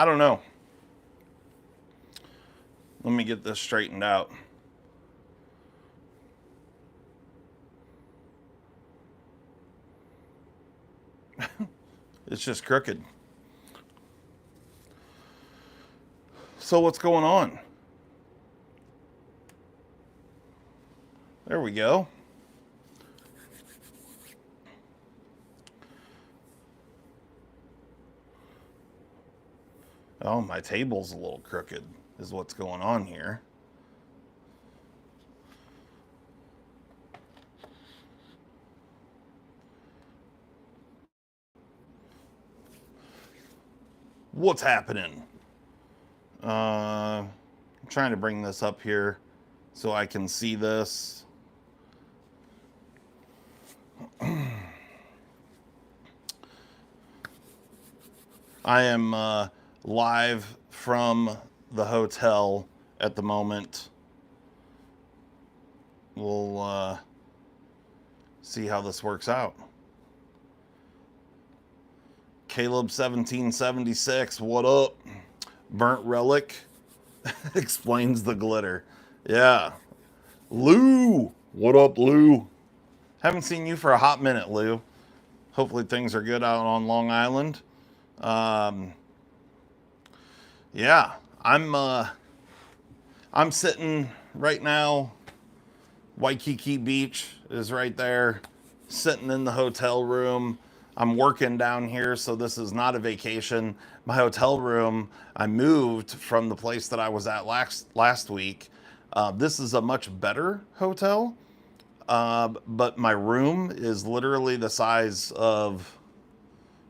I don't know. Let me get this straightened out. It's just crooked. So what's going on? There we go. Oh, my table's a little crooked is what's going on here. What's happening? I'm trying to bring this up here so I can see this. I am live from the hotel at the moment. We'll see how this works out. Caleb 1776, what up? Burnt Relic explains the glitter. Yeah. Lou, what up, Lou? Haven't seen you for a hot minute, Lou. Hopefully things are good out on Long Island. Yeah, I'm sitting right now. Waikiki Beach is right there, sitting in the hotel room. I'm working down here, so this is not a vacation. My hotel room, I moved from the place that I was at last week. This is a much better hotel, but my room is literally the size of,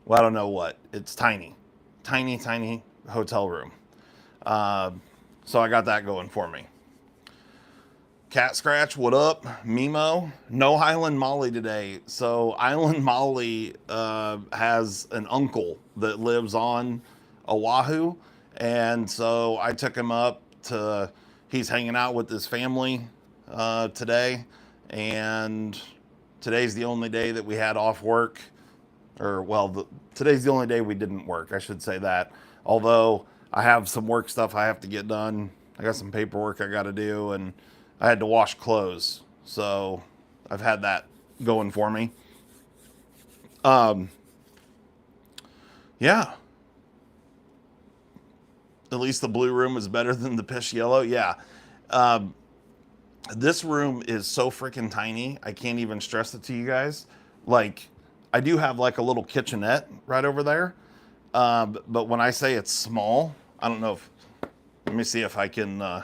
well, I don't know what. It's tiny, tiny, tiny hotel room. So I got that going for me. Cat Scratch, what up? Mimo, no Highland Molly today. So Island Molly has an uncle that lives on Oahu, and so I took him up to. He's hanging out with his family today, and today's the only day that we had off work, or well, today's the only day we didn't work. I should say that. Although I have some work stuff I have to get done. I got some paperwork I got to do, and I had to wash clothes, so I've had that going for me. Yeah. At least the blue room is better than the pish yellow. Yeah. This room is so freaking tiny. I can't even stress it to you guys. Like, I do have like a little kitchenette right over there. But when I say it's small, I don't know if, let me see if I can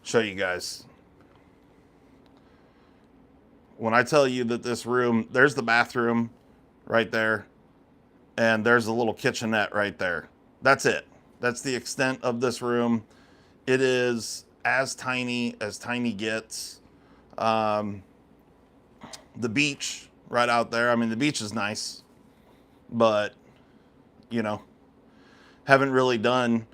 show you guys. When I tell you that this room, there's the bathroom right there, and there's a little kitchenette right there. That's it. That's the extent of this room. It is as tiny gets. The beach right out there. I mean, the beach is nice, but, you know, haven't really done.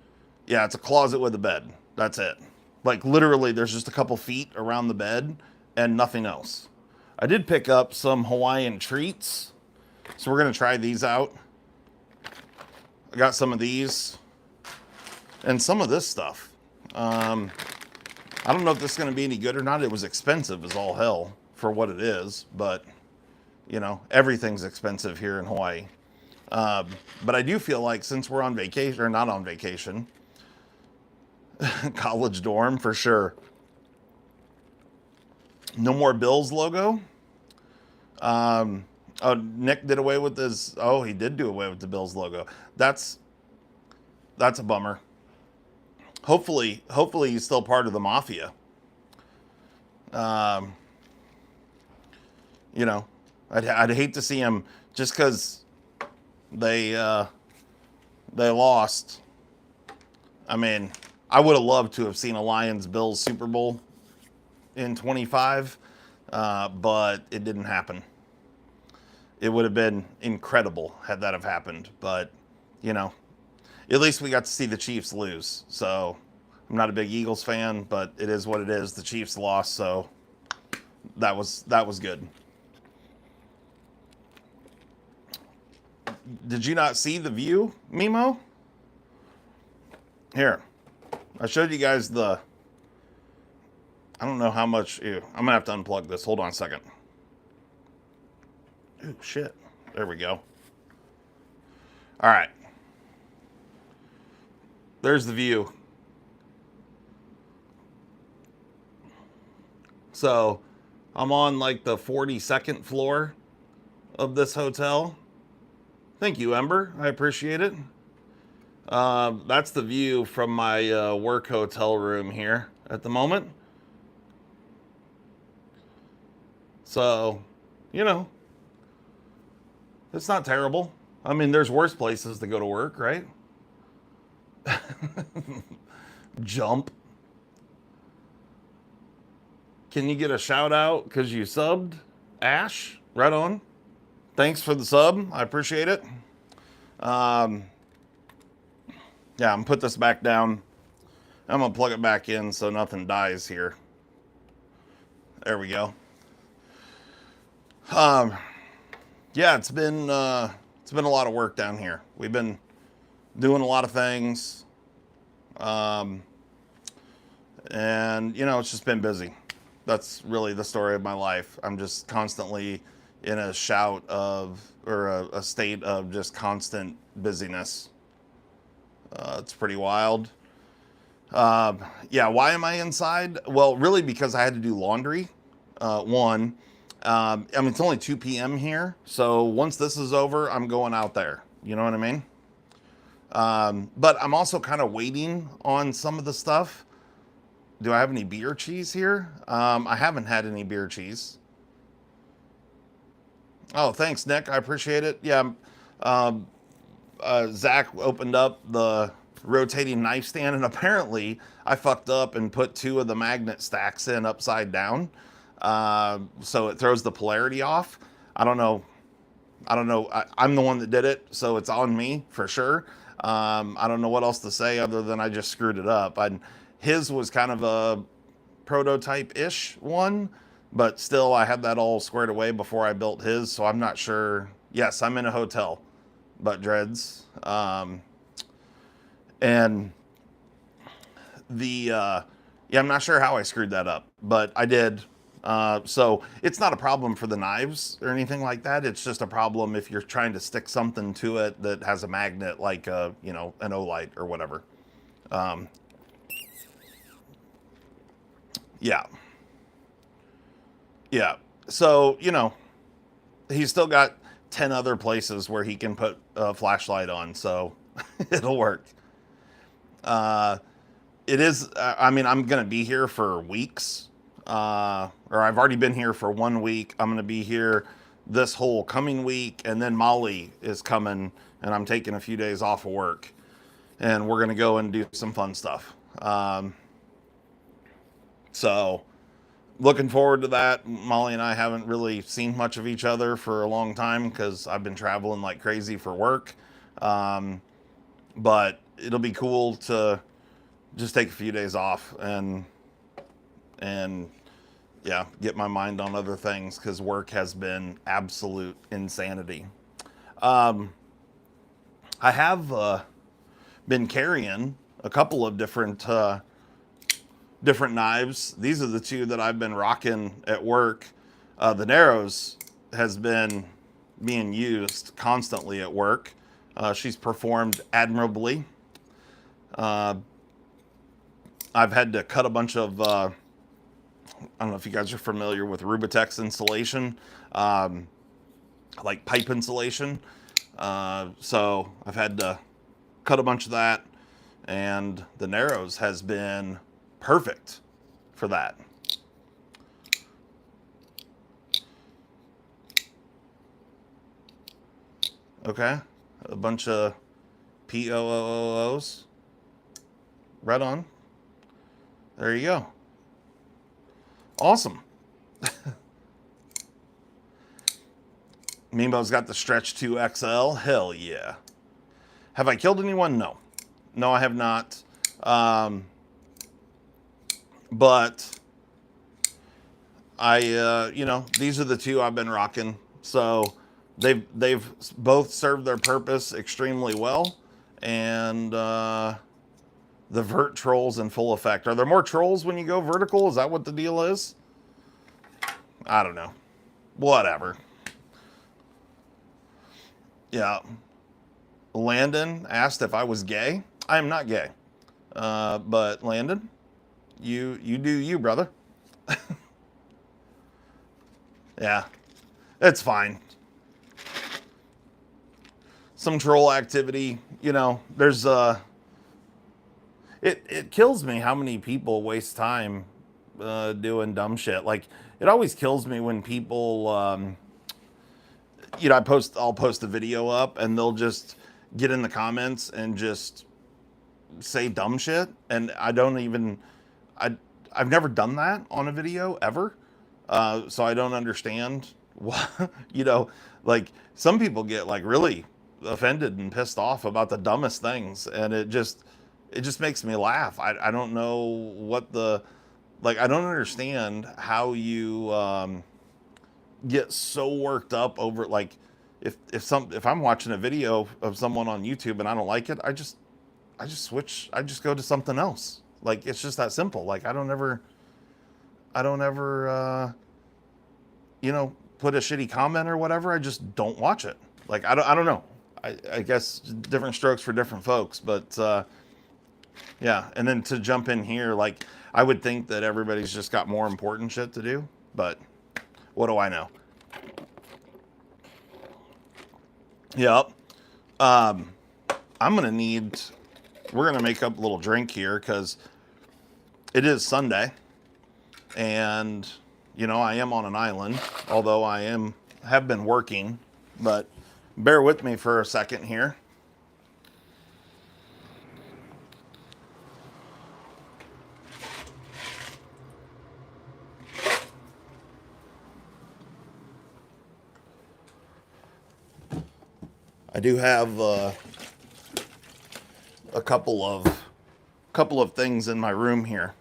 Yeah, it's a closet with a bed. That's it. Like, literally, there's just a couple feet around the bed and nothing else. I did pick up some Hawaiian treats, so we're going to try these out. I got some of these and some of this stuff. I don't know if this is going to be any good or not. It was expensive as all hell for what it is, but, you know, everything's expensive here in Hawaii. But I do feel like since we're on vacation, or not on vacation, college dorm for sure. No more Bills logo. Oh, Nick did away with his. Oh, he did do away with the Bills logo. That's a bummer. Hopefully he's still part of the mafia. You know, I'd hate to see him just because they lost. I mean, I would have loved to have seen a Lions-Bills Super Bowl in 25, but it didn't happen. It would have been incredible had that have happened, but, you know, at least we got to see the Chiefs lose. So I'm not a big Eagles fan, but it is what it is. The Chiefs lost, so that was good. Did you not see the view, Mimo? Here, I showed you guys the, I don't know how much, ew, I'm gonna have to unplug this. Hold on a second. Ooh, shit. There we go. All right. There's the view. So I'm on like the 42nd floor of this hotel. Thank you, Ember. I appreciate it. That's the view from my work hotel room here at the moment. So, you know, it's not terrible. I mean, there's worse places to go to work, right? Jump. Can you get a shout out because you subbed? Ash, right on. Thanks for the sub. I appreciate it. Yeah, I'm gonna put this back down. I'm gonna plug it back in so nothing dies here. There we go. Yeah, it's been a lot of work down here. We've been doing a lot of things, and you know, it's just been busy. That's really the story of my life. I'm just constantly in a shout of, or a state of just constant busyness. It's pretty wild. Yeah, why am I inside? Well, really because I had to do laundry. One, I mean, it's only 2 p.m. here, so once this is over, I'm going out there. You know what I mean? But I'm also kind of waiting on some of the stuff. Do I have any beer cheese here? I haven't had any beer cheese. Oh, thanks, Nick. I appreciate it. Yeah, Zach opened up the rotating knife stand, and apparently I fucked up and put 2 of the magnet stacks in upside down. So it throws the polarity off. I don't know. I'm the one that did it, so it's on me for sure. I don't know what else to say other than I just screwed it up. His was kind of a prototype-ish one, but still I had that all squared away before I built his, so I'm not sure. Yes, I'm in a hotel, butt dreads. And yeah, I'm not sure how I screwed that up, but I did. So it's not a problem for the knives or anything like that. It's just a problem if you're trying to stick something to it that has a magnet, like you know, an Olight or whatever. Yeah. Yeah. So, you know, he's still got 10 other places where he can put a flashlight on, so it'll work. It is, I mean, I'm going to be here for weeks, or I've already been here for 1 week. I'm going to be here this whole coming week, and then Molly is coming, and I'm taking a few days off of work, and we're going to go and do some fun stuff. So, looking forward to that. Molly and I haven't really seen much of each other for a long time because I've been traveling like crazy for work. But it'll be cool to just take a few days off and yeah, get my mind on other things because work has been absolute insanity. I have been carrying a couple of different knives. These are the 2 that I've been rocking at work. The Narrows has been being used constantly at work. She's performed admirably. I've had to cut a bunch of, I don't know if you guys are familiar with Rubitex insulation, like pipe insulation. So I've had to cut a bunch of that, and the Narrows has been perfect for that. Okay, a bunch of POOOs. Right on. There you go. Awesome. Mimo's got the Stretch 2 XL. Hell yeah. Have I killed anyone? No. No, I have not. But I, you know, these are the 2 I've been rocking. So they've both served their purpose extremely well. And The vert trolls in full effect. Are there more trolls when you go vertical? Is that what the deal is? I don't know. Whatever. Yeah. Landon asked if I was gay. I am not gay. But Landon, you do you, brother. Yeah. It's fine. Some troll activity, there's it kills me how many people waste time doing dumb shit. Like, it always kills me when people I'll post a video up and they'll just get in the comments and just say dumb shit, and I've never done that on a video ever. So I don't understand why, like, some people get like really offended and pissed off about the dumbest things, and it just makes me laugh. I don't know what I don't understand how you get so worked up over, like, if I'm watching a video of someone on YouTube and I don't like it, I just switch. I just go to something else. Like, it's just that simple. Like, I don't ever put a shitty comment or whatever. I just don't watch it. Like, I don't know. I guess different strokes for different folks, but yeah. And then to jump in here, like, I would think that everybody's just got more important shit to do, but what do I know? Yep. We're gonna make up a little drink here because it is Sunday, and I am on an island, although have been working, but bear with me for a second here. I do have a couple of things in my room here.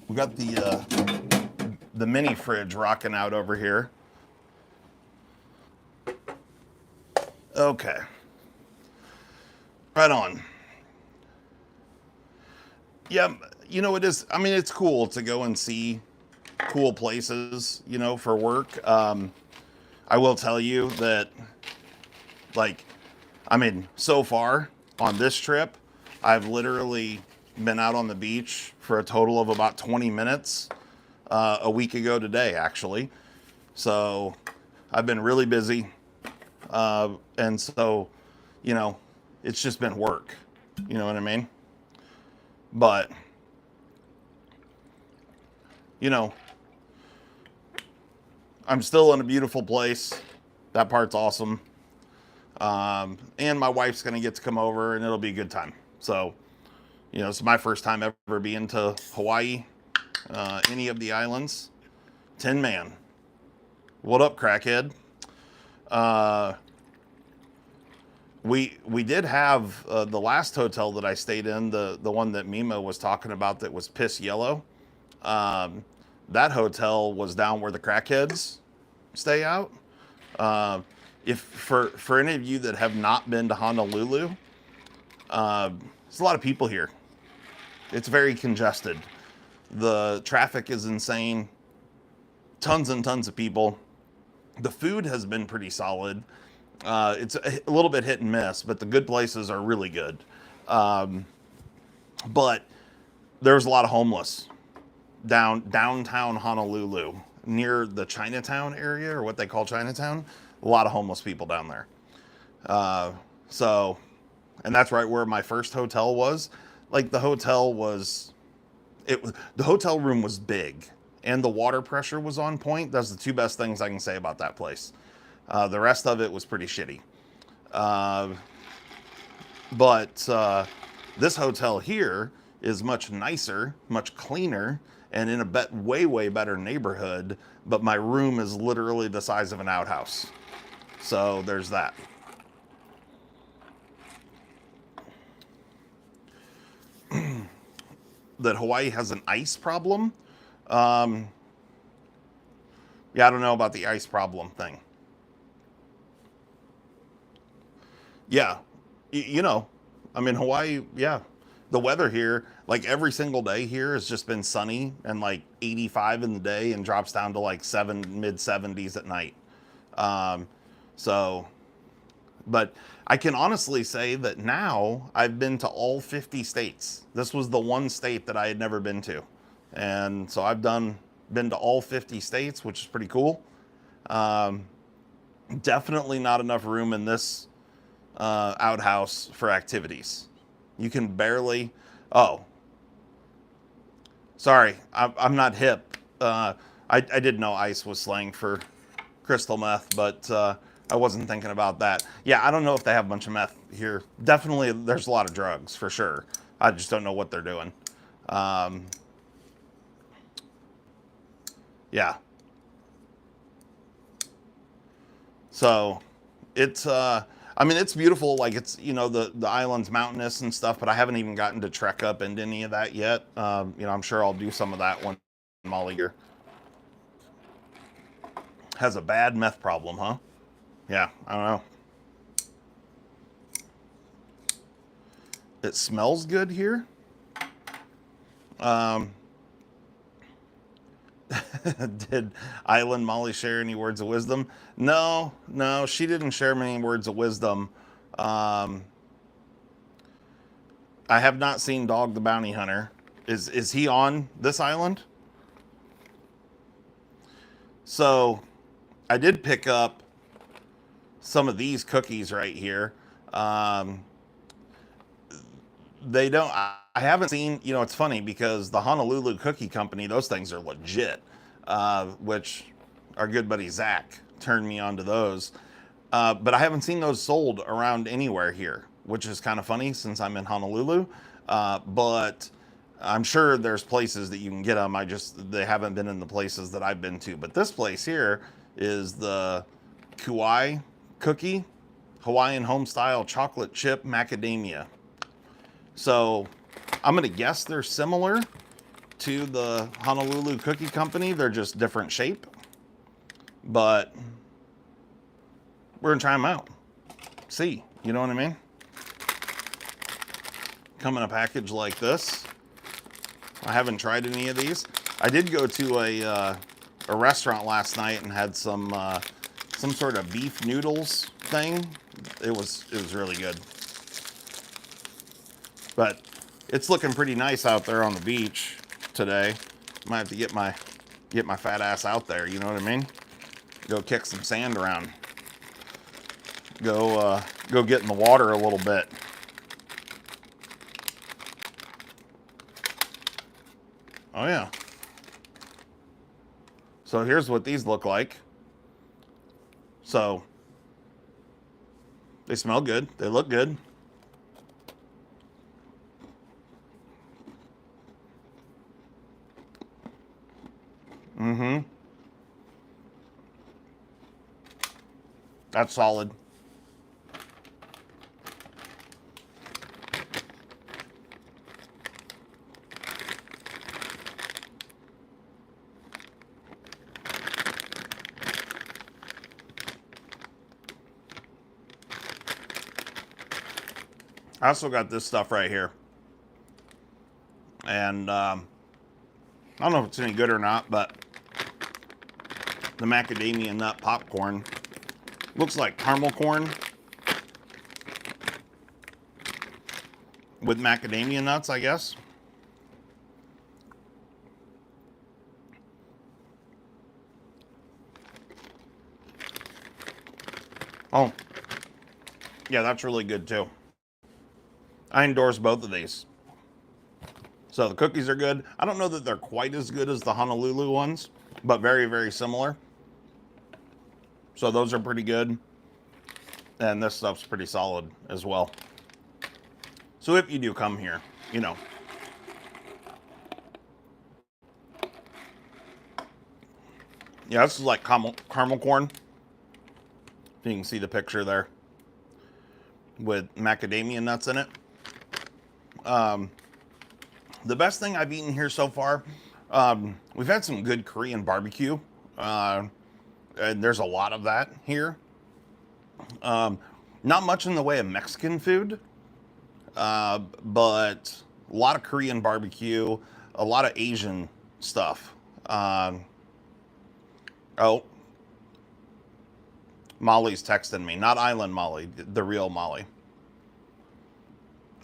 We got the mini fridge rocking out over here. Okay. Right on. Yeah, it is. I mean, it's cool to go and see cool places, for work. I will tell you that, like, so far on this trip, I've literally been out on the beach for a total of about 20 minutes a week ago today, actually. So I've been really busy. And so, it's just been work. You know what I mean? But, I'm still in a beautiful place. That part's awesome. And my wife's going to get to come over, and it'll be a good time. So, it's my first time ever being to Hawaii, any of the islands. Tin Man. What up, crackhead? We did have the last hotel that I stayed in, the one that Mima was talking about that was piss yellow. That hotel was down where the crackheads stay out. If for any of you that have not been to Honolulu, there's a lot of people here. It's very congested. The traffic is insane. Tons and tons of people. The food has been pretty solid. It's a little bit hit and miss, but the good places are really good. But there's a lot of homeless downtown Honolulu, near the Chinatown area, or what they call Chinatown. A lot of homeless people down there. And that's right where my first hotel was. Like, the hotel room was big, and the water pressure was on point. That's the two best things I can say about that place. The rest of it was pretty shitty. But this hotel here is much nicer, much cleaner, and in a way better neighborhood. But my room is literally the size of an outhouse. So there's that. That Hawaii has an ice problem. Yeah, I don't know about the ice problem thing. Yeah, you know, I mean, Hawaii, yeah. The weather here, like every single day here has just been sunny and like 85 in the day and drops down to like mid 70s at night. Um, so, but I can honestly say that now I've been to all 50 states. This was the one state that I had never been to. And so been to all 50 states, which is pretty cool. Um, Definitely not enough room in this outhouse for activities. You can barely. Oh, sorry, I'm not hip. I did know ice was slang for crystal meth, but I wasn't thinking about that. Yeah, I don't know if they have a bunch of meth here. Definitely, there's a lot of drugs for sure. I just don't know what they're doing. Um, yeah, so it's I mean it's beautiful. Like it's the island's mountainous and stuff, but I haven't even gotten to trek up into any of that yet. I'm sure I'll do some of that when Molly here has a bad meth problem, huh? Yeah, I don't know. It smells good here. Um, did Island Molly share any words of wisdom? No, no, she didn't share many words of wisdom. Um, I have not seen Dog the Bounty Hunter. Is he on this island? So I did pick up some of these cookies right here. Um, they don't. I haven't seen. It's funny because the Honolulu Cookie Company, those things are legit. Which our good buddy Zach turned me on to those. But I haven't seen those sold around anywhere here, which is kind of funny since I'm in Honolulu. But I'm sure there's places that you can get them. They haven't been in the places that I've been to. But this place here is the Kauai cookie, Hawaiian home style chocolate chip macadamia. So I'm gonna guess they're similar to the Honolulu Cookie Company. They're just different shape, but we're gonna try them out. See, you know what I mean? Come in a package like this. I haven't tried any of these. I did go to a restaurant last night and had some sort of beef noodles thing. It was really good. But it's looking pretty nice out there on the beach today. Might have to get my fat ass out there. You know what I mean? Go kick some sand around. Go get in the water a little bit. Oh yeah. So here's what these look like. So they smell good. They look good. Mm-hmm. That's solid. I also got this stuff right here. And I don't know if it's any good or not, but the macadamia nut popcorn looks like caramel corn with macadamia nuts, I guess. Oh, yeah, that's really good too. I endorse both of these. So the cookies are good. I don't know that they're quite as good as the Honolulu ones, but very, very similar. So those are pretty good. And this stuff's pretty solid as well. So if you do come here, yeah, this is like caramel corn. You can see the picture there with macadamia nuts in it. The best thing I've eaten here so far, we've had some good Korean barbecue. And there's a lot of that here. Not much in the way of Mexican food, but a lot of Korean barbecue, a lot of Asian stuff. Um, oh, Molly's texting me. Not Island Molly, the real Molly.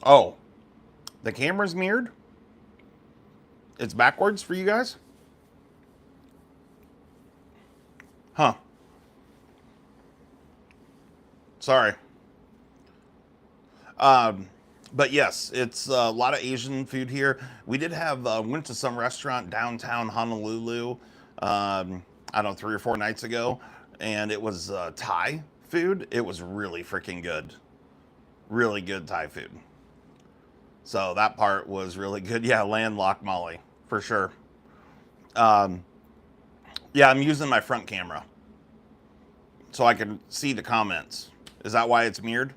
Oh, the camera's mirrored? It's backwards for you guys? Huh. Sorry. Um, but yes, it's a lot of Asian food here. We did have, went to some restaurant downtown Honolulu, I don't know, 3 or 4 nights ago, and it was Thai food. It was really freaking good. Really good Thai food. So that part was really good. Yeah, landlocked Molly, for sure. Um, yeah, I'm using my front camera so I can see the comments. Is that why it's mirrored?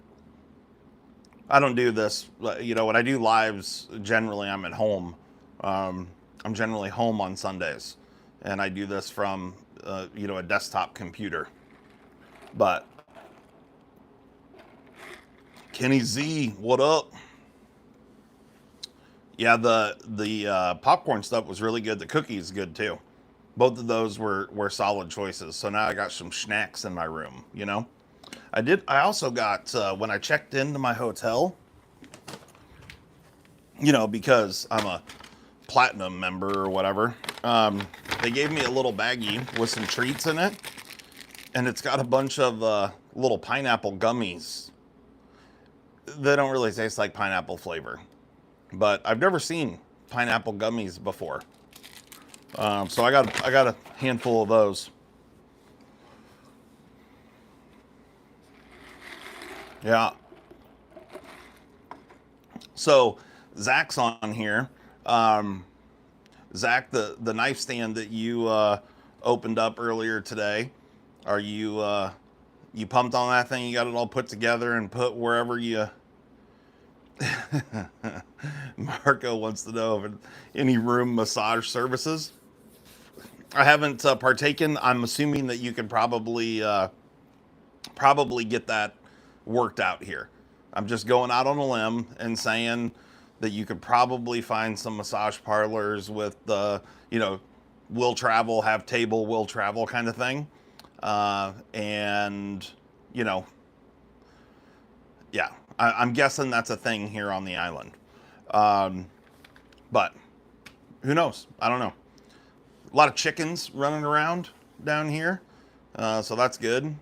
I don't do this. When I do lives, generally I'm at home. Um, I'm generally home on Sundays, and I do this from, a desktop computer. But Kenny Z, what up? Yeah, the popcorn stuff was really good. The cookies good too. Both of those were solid choices. So now I got some snacks in my room. I also got when I checked into my hotel. Because I'm a platinum member or whatever, they gave me a little baggie with some treats in it, and it's got a bunch of little pineapple gummies. They don't really taste like pineapple flavor, but I've never seen pineapple gummies before. So I got a handful of those. Yeah. So Zach's on here. Um, Zach, the knife stand that you opened up earlier today, are you pumped on that thing? You got it all put together and put wherever you. Marco wants to know if any room massage services. I haven't partaken. I'm assuming that you could probably get that worked out here. I'm just going out on a limb and saying that you could probably find some massage parlors with the, will travel, have table, will travel kind of thing. And, you know, yeah, I'm guessing that's a thing here on the island. Um, but who knows? I don't know. A lot of chickens running around down here. So that's good.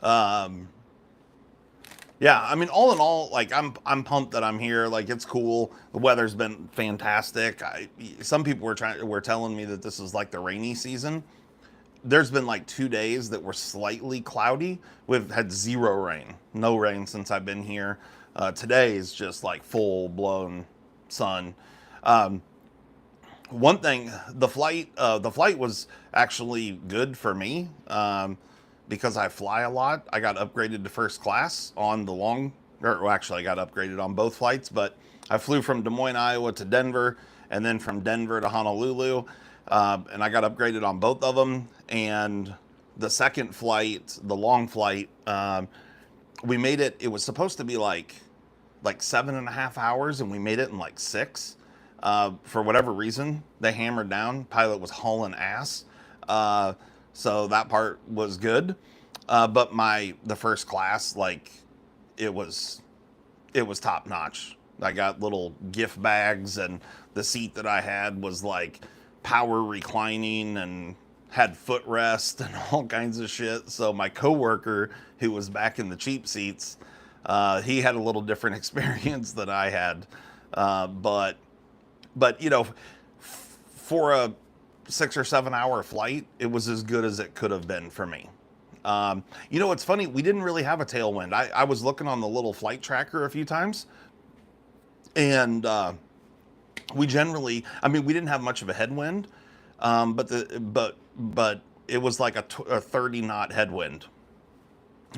Um, yeah, I mean, all in all, like I'm pumped that I'm here. Like it's cool. The weather's been fantastic. Some people were telling me that this is like the rainy season. There's been like 2 days that were slightly cloudy. We've had zero rain, no rain since I've been here. Today is just like full blown sun. Um, One thing, the flight was actually good for me because I fly a lot. I got upgraded to first class on the long, or well, actually, I got upgraded on both flights. But I flew from Des Moines, Iowa to Denver, and then from Denver to Honolulu, and I got upgraded on both of them. And the second flight, the long flight, we made it. It was supposed to be like 7.5 hours, and we made it in like 6. For whatever reason, they hammered down. Pilot was hauling ass, so that part was good. But the first class, like it was it was top notch. I got little gift bags, and the seat that I had was like power reclining and had footrest and all kinds of shit. So my coworker, who was back in the cheap seats, he had a little different experience than I had. But for a 6 or 7 hour flight, it was as good as it could have been for me. It's funny. We didn't really have a tailwind. I was looking on the little flight tracker a few times, and we generally, I mean, we didn't have much of a headwind, but it was like a 30 knot headwind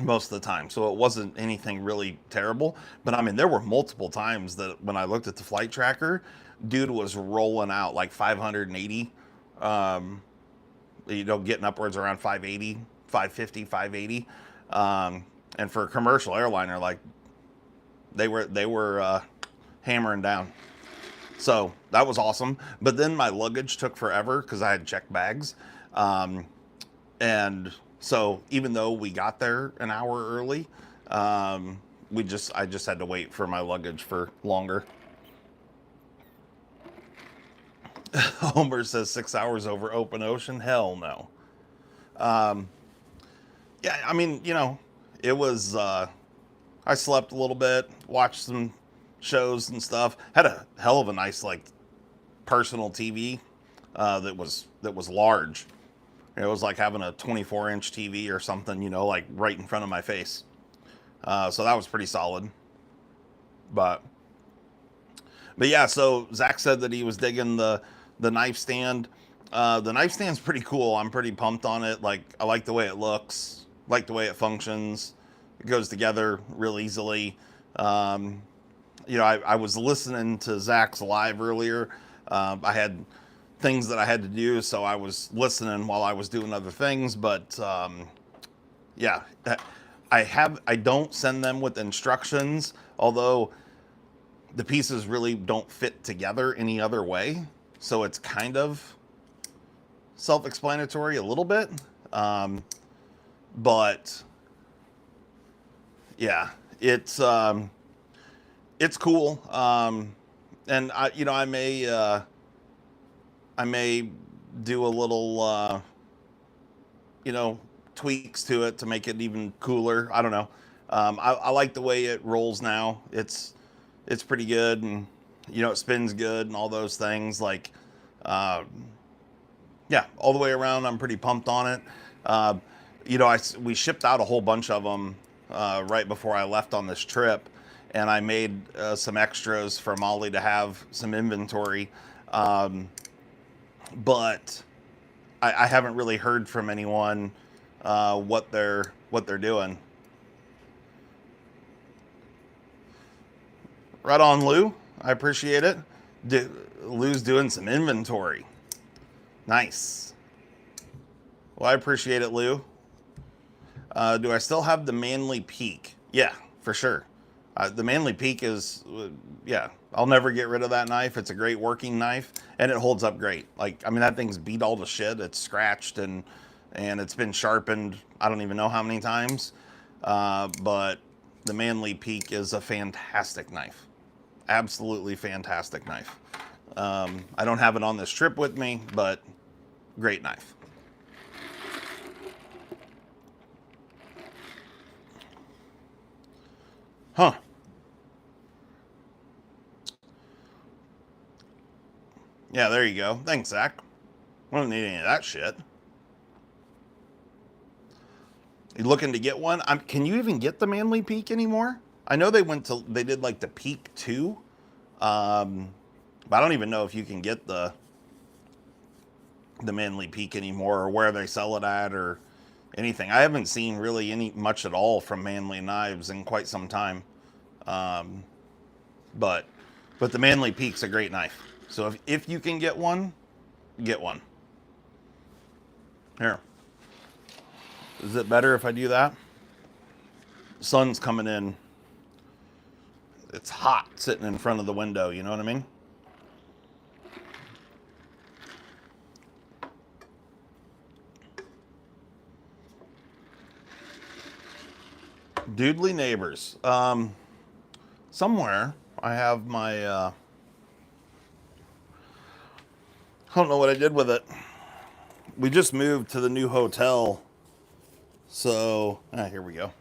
most of the time. So it wasn't anything really terrible. But I mean, there were multiple times that when I looked at the flight tracker, dude was rolling out like 580, getting upwards around 580 550, 580. And for a commercial airliner, like they were hammering down. So that was awesome. But then my luggage took forever because I had checked bags. And so even though we got there an hour early, I just had to wait for my luggage for longer. Homer says 6 hours over open ocean. Hell no. Yeah, I mean, it was, I slept a little bit, watched some shows and stuff. Had a hell of a nice, like, personal TV that was large. It was like having a 24-inch TV or something, like right in front of my face. So that was pretty solid. But yeah, so Zach said that he was digging the knife stand. The knife stand's pretty cool. I'm pretty pumped on it. Like, I like the way it looks, like the way it functions. It goes together real easily. I was listening to Zach's live earlier. I had things that I had to do, so I was listening while I was doing other things. But yeah, I don't send them with instructions, although the pieces really don't fit together any other way. So it's kind of self-explanatory a little bit. But yeah, it's cool. And I may do a little, tweaks to it to make it even cooler. I don't know. I like the way it rolls now. It's pretty good, and it spins good and all those things. Like, yeah, all the way around, I'm pretty pumped on it. We shipped out a whole bunch of them right before I left on this trip, and I made some extras for Molly to have some inventory. But I haven't really heard from anyone what they're doing. Right on, Lou. I appreciate it. Lou's doing some inventory. Nice. Well, I appreciate it, Lou. Do I still have the Manly Peak? Yeah, for sure. The Manly Peak is, yeah, I'll never get rid of that knife. It's a great working knife, and it holds up great. Like, I mean, that thing's beat all to shit. It's scratched, and it's been sharpened I don't even know how many times. But the Manly Peak is a fantastic knife. Absolutely fantastic knife. I don't have it on this trip with me, but great knife. Huh. Yeah, there you go. Thanks, Zach. I don't need any of that shit. You looking to get one? Can you even get the Manly Peak anymore? I know they did like the Peak 2. But I don't even know if you can get the Manly Peak anymore, or where they sell it at, or anything. I haven't seen really much at all from Manly Knives in quite some time. But the Manly Peak's a great knife. So if you can get one, get one. Here. Is it better if I do that? Sun's coming in. It's hot sitting in front of the window, you know what I mean? Doodly neighbors. Somewhere I have my, I don't know what I did with it. We just moved to the new hotel. So, here we go.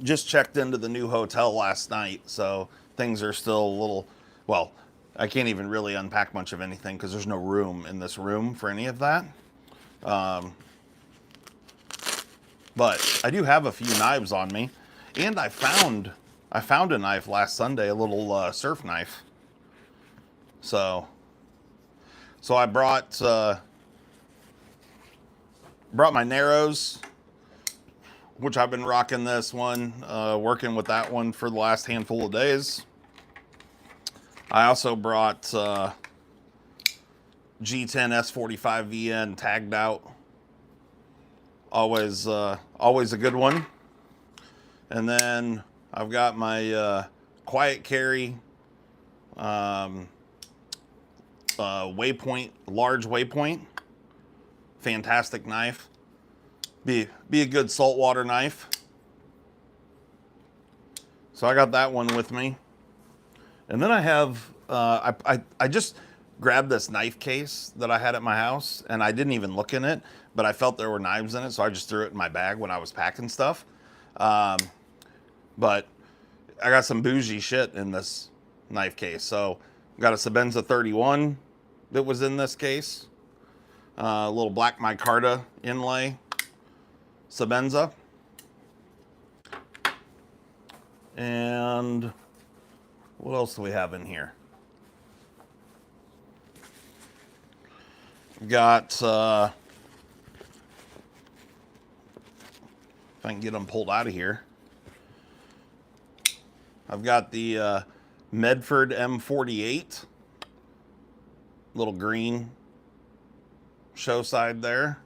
Just checked into the new hotel last night, so things are still a little, well, I can't even really unpack much of anything because there's no room in this room for any of that. But I do have a few knives on me, and I found a knife last Sunday, a little surf knife. So I brought my Narrows, which I've been rocking this one, working with that one for the last handful of days. I also brought G10 S45 VN tagged out always always a good one. And then I've got my quiet carry waypoint, large waypoint. Fantastic knife. Be a good saltwater knife. So I got that one with me. And then I have, I just grabbed this knife case that I had at my house, and I didn't even look in it, but I felt there were knives in it, so I just threw it in my bag when I was packing stuff. But I got some bougie shit in this knife case. So got a Sebenza 31 that was in this case. A little black micarta inlay Sebenza. And what else do we have in here? We've got, if I can get them pulled out of here. I've got the Medford M48, little green show side there.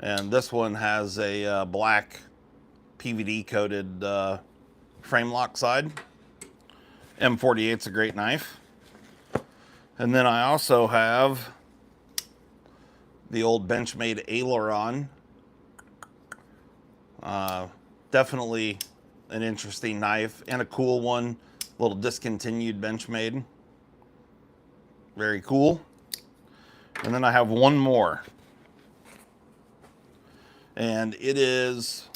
And this one has a black PVD coated frame lock side. M48's a great knife. And then I also have the old Benchmade aileron. Definitely an interesting knife and a cool one. A little discontinued Benchmade. Very cool. And then I have one more. And it is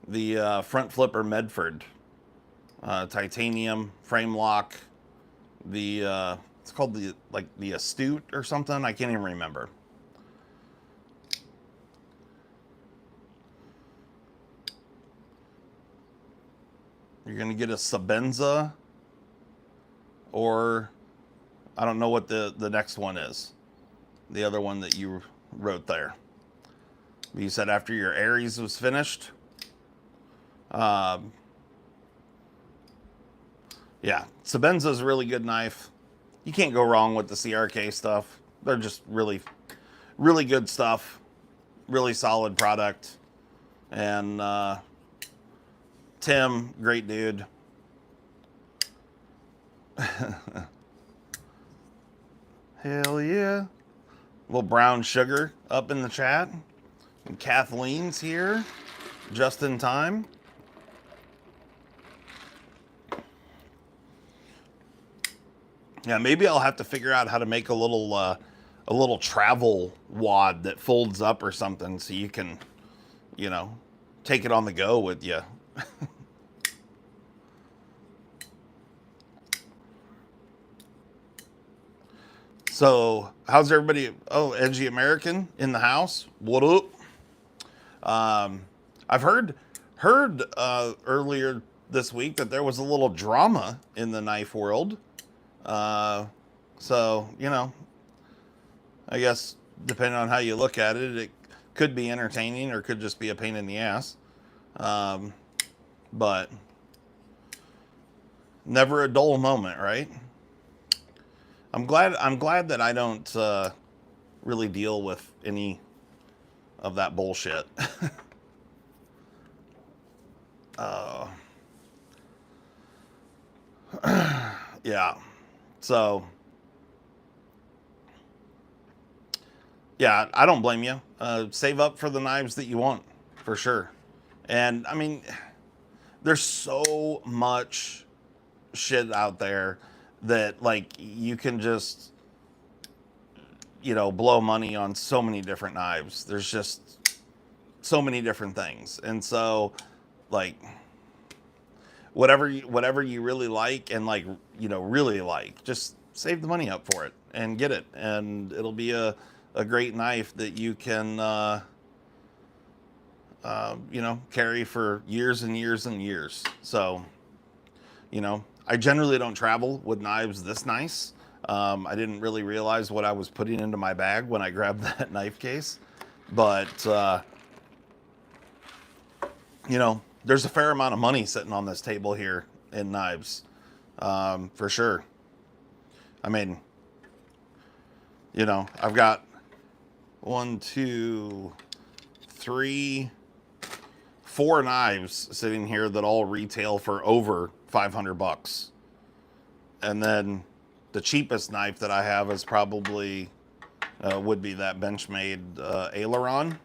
the front flipper Medford. Titanium frame lock. The it's called the Astute or something. I can't even remember. You're gonna get a Sebenza, or I don't know what the next one is. The other one that you wrote there. You said after your Aries was finished. Yeah, Sebenza's a really good knife. You can't go wrong with the CRK stuff. They're just really, really good stuff. Really solid product. And Tim, great dude. Hell yeah. Little brown sugar up in the chat. And Kathleen's here, just in time. Yeah, maybe I'll have to figure out how to make a little travel wad that folds up or something, so you can, you know, take it on the go with you. So, how's everybody? Oh, Edgy American in the house. What up? I've heard earlier this week that there was a little drama in the knife world. So, you know, I guess depending on how you look at it, it could be entertaining or could just be a pain in the ass. But never a dull moment, right? I'm glad that I don't really deal with any of that bullshit. Yeah. So, yeah, I don't blame you. Save up for the knives that you want, for sure. And, I mean, there's so much shit out there that, like, you can just, you know, blow money on so many different knives. There's just so many different things. And so, like, whatever you really like and, like, you know, really like, just save the money up for it and get it. And it'll be a great knife that you can, you know, carry for years and years and years. So, you know, I generally don't travel with knives this nice. I didn't really realize what I was putting into my bag when I grabbed that knife case. But, you know, there's a fair amount of money sitting on this table here in knives, for sure. I mean, you know, I've got 1, 2, 4 knives sitting here that all retail for over 500 bucks. And then the cheapest knife that I have is probably would be that Benchmade aileron.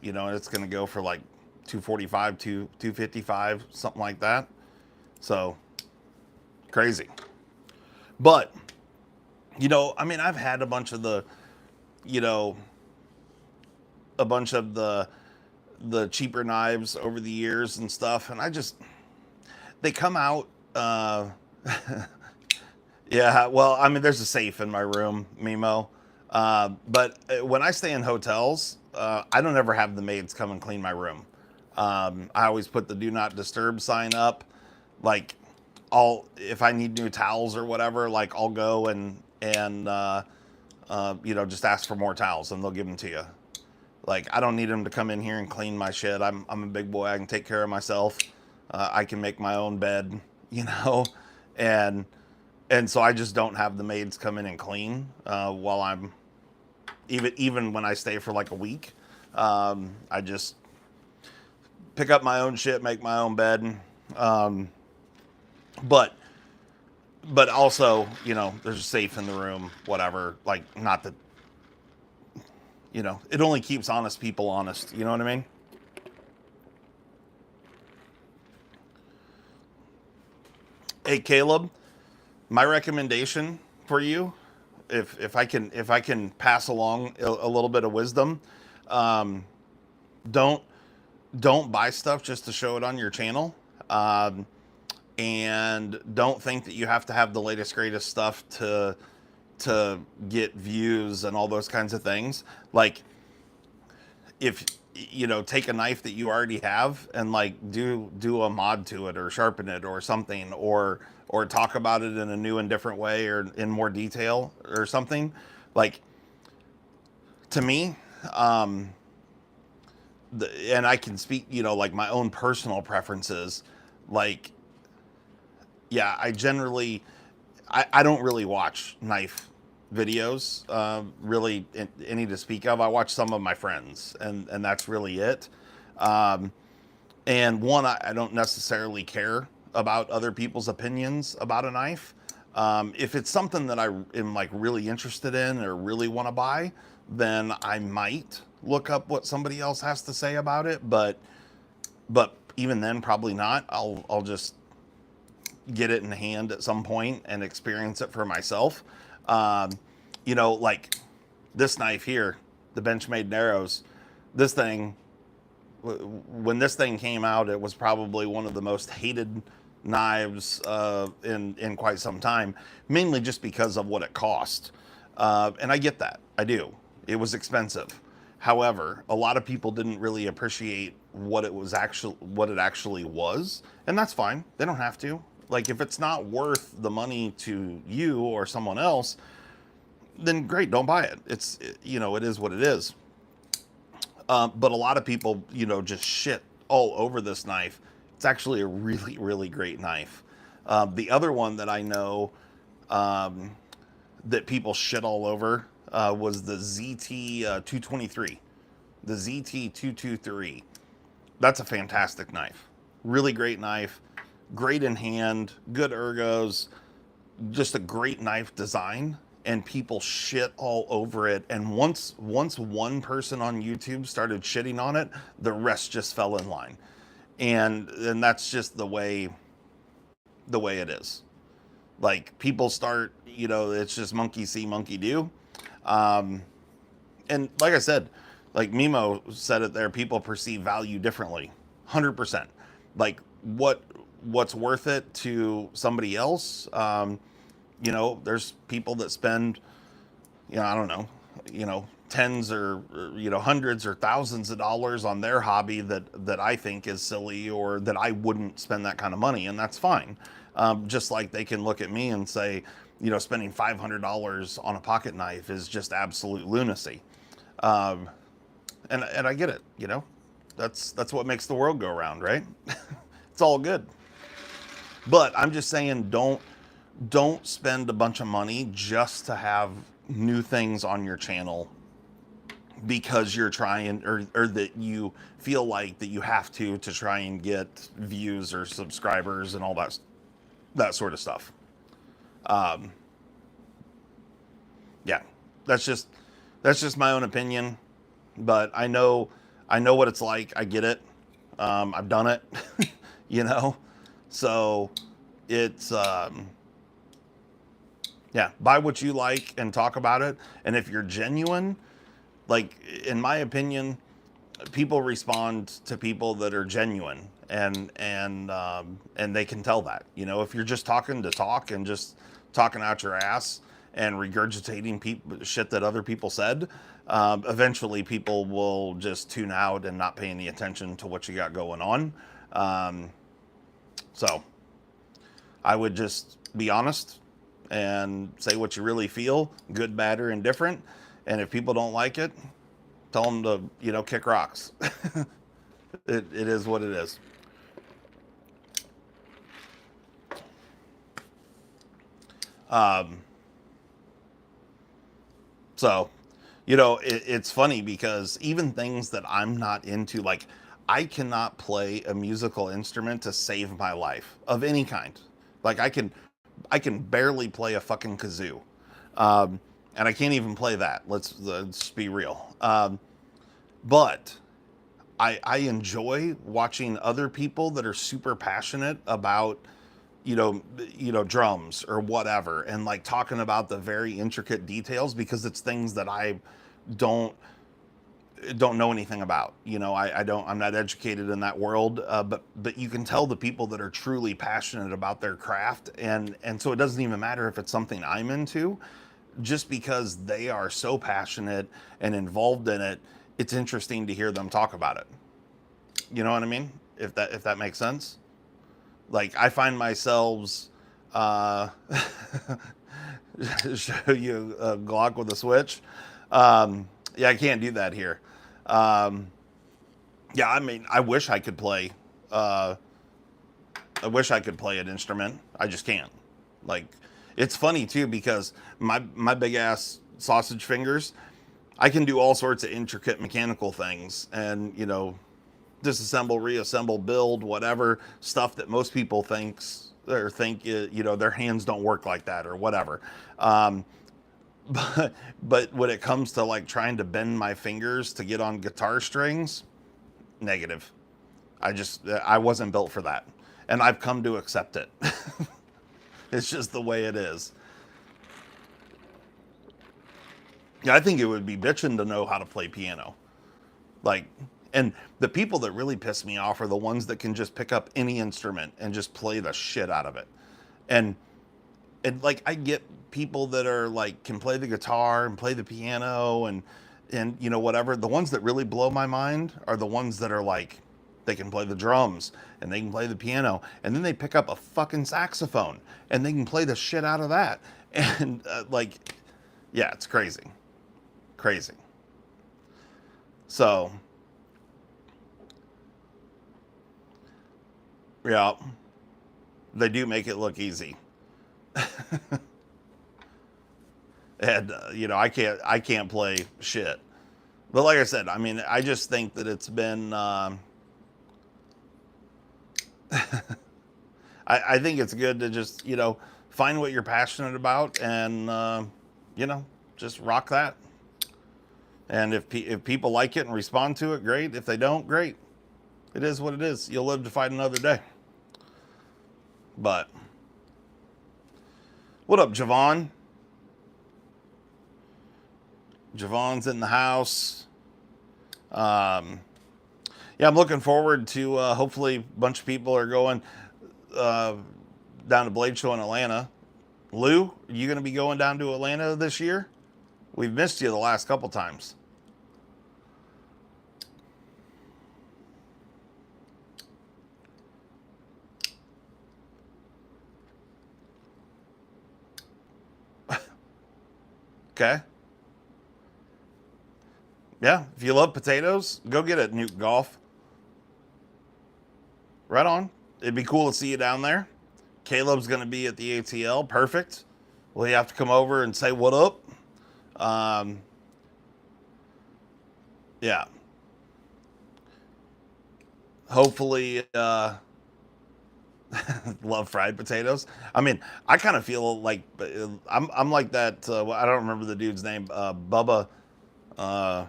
You know, it's going to go for like 245, 255, something like that. So crazy. But you know, I mean, I've had a bunch of the, you know, a bunch of the cheaper knives over the years and stuff, and they come out. Yeah, well, I mean, there's a safe in my room, Mimo. But when I stay in hotels, I don't ever have the maids come and clean my room. I always put the do not disturb sign up. Like, if I need new towels or whatever, like I'll go and you know, just ask for more towels and they'll give them to you. Like, I don't need them to come in here and clean my shit. I'm a big boy. I can take care of myself. I can make my own bed, you know, and so I just don't have the maids come in and clean while I'm even when I stay for like a week. I just pick up my own shit, make my own bed. But also, you know, there's a safe in the room, whatever. Like, not that, you know, it only keeps honest people honest. You know what I mean? Hey, Caleb, my recommendation for you, if I can pass along a little bit of wisdom, don't buy stuff just to show it on your channel. And don't think that you have to have the latest greatest stuff to get views and all those kinds of things. Like, if you know, take a knife that you already have and like do a mod to it or sharpen it or something, or talk about it in a new and different way or in more detail or something. Like, to me, and I can speak, you know, like my own personal preferences. Like, yeah, I don't really watch knife videos, really any to speak of. I watch some of my friends, and that's really it. And one, I don't necessarily care about other people's opinions about a knife. If it's something that I am like really interested in or really want to buy, then I might look up what somebody else has to say about it. But even then, probably not. I'll just get it in hand at some point and experience it for myself. You know, like this knife here, the Benchmade Narrows, this thing, when this thing came out, it was probably one of the most hated knives in quite some time, mainly just because of what it cost. And I get that. I do. It was expensive. However, a lot of people didn't really appreciate what it actually was, and that's fine. They don't have to. Like, if it's not worth the money to you or someone else, then great, don't buy it. You know, it is what it is. But a lot of people, you know, just shit all over this knife. It's actually a really, really great knife. The other one that I know that people shit all over was the ZT-223. The ZT-223. That's a fantastic knife. Really great knife. Great in hand, good ergos, just a great knife design, and people shit all over it. And once one person on YouTube started shitting on it, the rest just fell in line. And that's just the way it is. Like, people start, you know, it's just monkey see, monkey do. And like I said, like Mimo said it there, people perceive value differently. 100%. Like, what's worth it to somebody else? You know, there's people that spend, you know, I don't know, you know, tens or you know, hundreds or thousands of dollars on their hobby that I think is silly, or that I wouldn't spend that kind of money, and that's fine. Just like they can look at me and say, you know, spending $500 on a pocket knife is just absolute lunacy. And I get it, you know, that's what makes the world go round, right? It's all good. But I'm just saying, don't spend a bunch of money just to have new things on your channel because you're trying, or that you feel like that you have to try and get views or subscribers and all that sort of stuff. Um, yeah, that's just my own opinion, but I know what it's like. I get it. I've done it, you know. So it's yeah, buy what you like and talk about it. And if you're genuine, like in my opinion, people respond to people that are genuine, and they can tell that. You know, if you're just talking to talk and just talking out your ass and regurgitating shit that other people said, eventually people will just tune out and not pay any attention to what you got going on. Um, so I would just be honest and say what you really feel, good, bad, or indifferent. And if people don't like it, tell them to, you know, kick rocks. It is what it is. Um, so, you know, it's funny because even things that I'm not into, like I cannot play a musical instrument to save my life of any kind. Like I can barely play a fucking kazoo. Um, and I can't even play that. Let's be real. But I enjoy watching other people that are super passionate about, drums or whatever, and like talking about the very intricate details, because it's things that I don't don't know anything about. You know, I'm not educated in that world, but you can tell the people that are truly passionate about their craft, and so it doesn't even matter if it's something I'm into, just because they are so passionate and involved in it. It's interesting to hear them talk about it. You know what I mean? If that makes sense. Like I find myself uh, show you a Glock with a switch. Yeah, I can't do that here. Um, yeah, I mean, Uh, I wish I could play an instrument. I just can't. Like, it's funny too because my big ass sausage fingers, I can do all sorts of intricate mechanical things, and disassemble, reassemble, build, whatever stuff that most people think their hands don't work like that or whatever. Um, but when it comes to like trying to bend my fingers to get on guitar strings, negative. I wasn't built for that, and I've come to accept it. It's just the way it is. Yeah, I think it would be bitching to know how to play piano. Like, and the people that really piss me off are the ones that can just pick up any instrument and just play the shit out of it. And like I get people that are like can play the guitar and play the piano and whatever. The ones that really blow my mind are the ones that are like they can play the drums and they can play the piano, and then they pick up a fucking saxophone and they can play the shit out of that. And yeah, it's crazy. Crazy. So, yeah, they do make it look easy. And I can't play shit. But like I said, I mean, I just think that it's been I think it's good to just find what you're passionate about, and just rock that. And if people like it and respond to it, great. If they don't, great. It is what it is. You'll live to fight another day. But what up, Javon? Javon's in the house. Yeah, I'm looking forward to hopefully a bunch of people are going uh, down to Blade Show in Atlanta. Lou, are you going to be going down to Atlanta this year? We've missed you the last couple times. Okay. Yeah, if you love potatoes, go get it, Nuke Golf. Right on. It'd be cool to see you down there. Caleb's going to be at the ATL. Perfect. Well, you have to come over and say what up. Um, Yeah. Hopefully, love fried potatoes. I mean, I kind of feel like I'm like that. I don't remember the dude's name. Bubba. I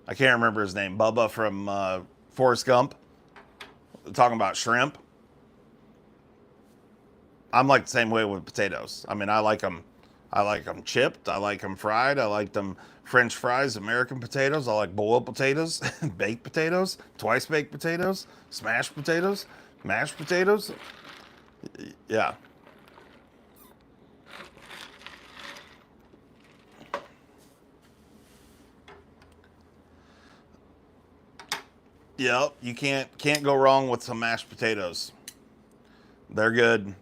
can't remember his name. Bubba from Forrest Gump. Talking about shrimp. I'm like the same way with potatoes. I mean, I like them. I like them chipped. I like them fried. I like them French fries, American potatoes. I like boiled potatoes, baked potatoes, twice baked potatoes, smashed potatoes, mashed potatoes. Yeah. Yep. You can't go wrong with some mashed potatoes. They're good.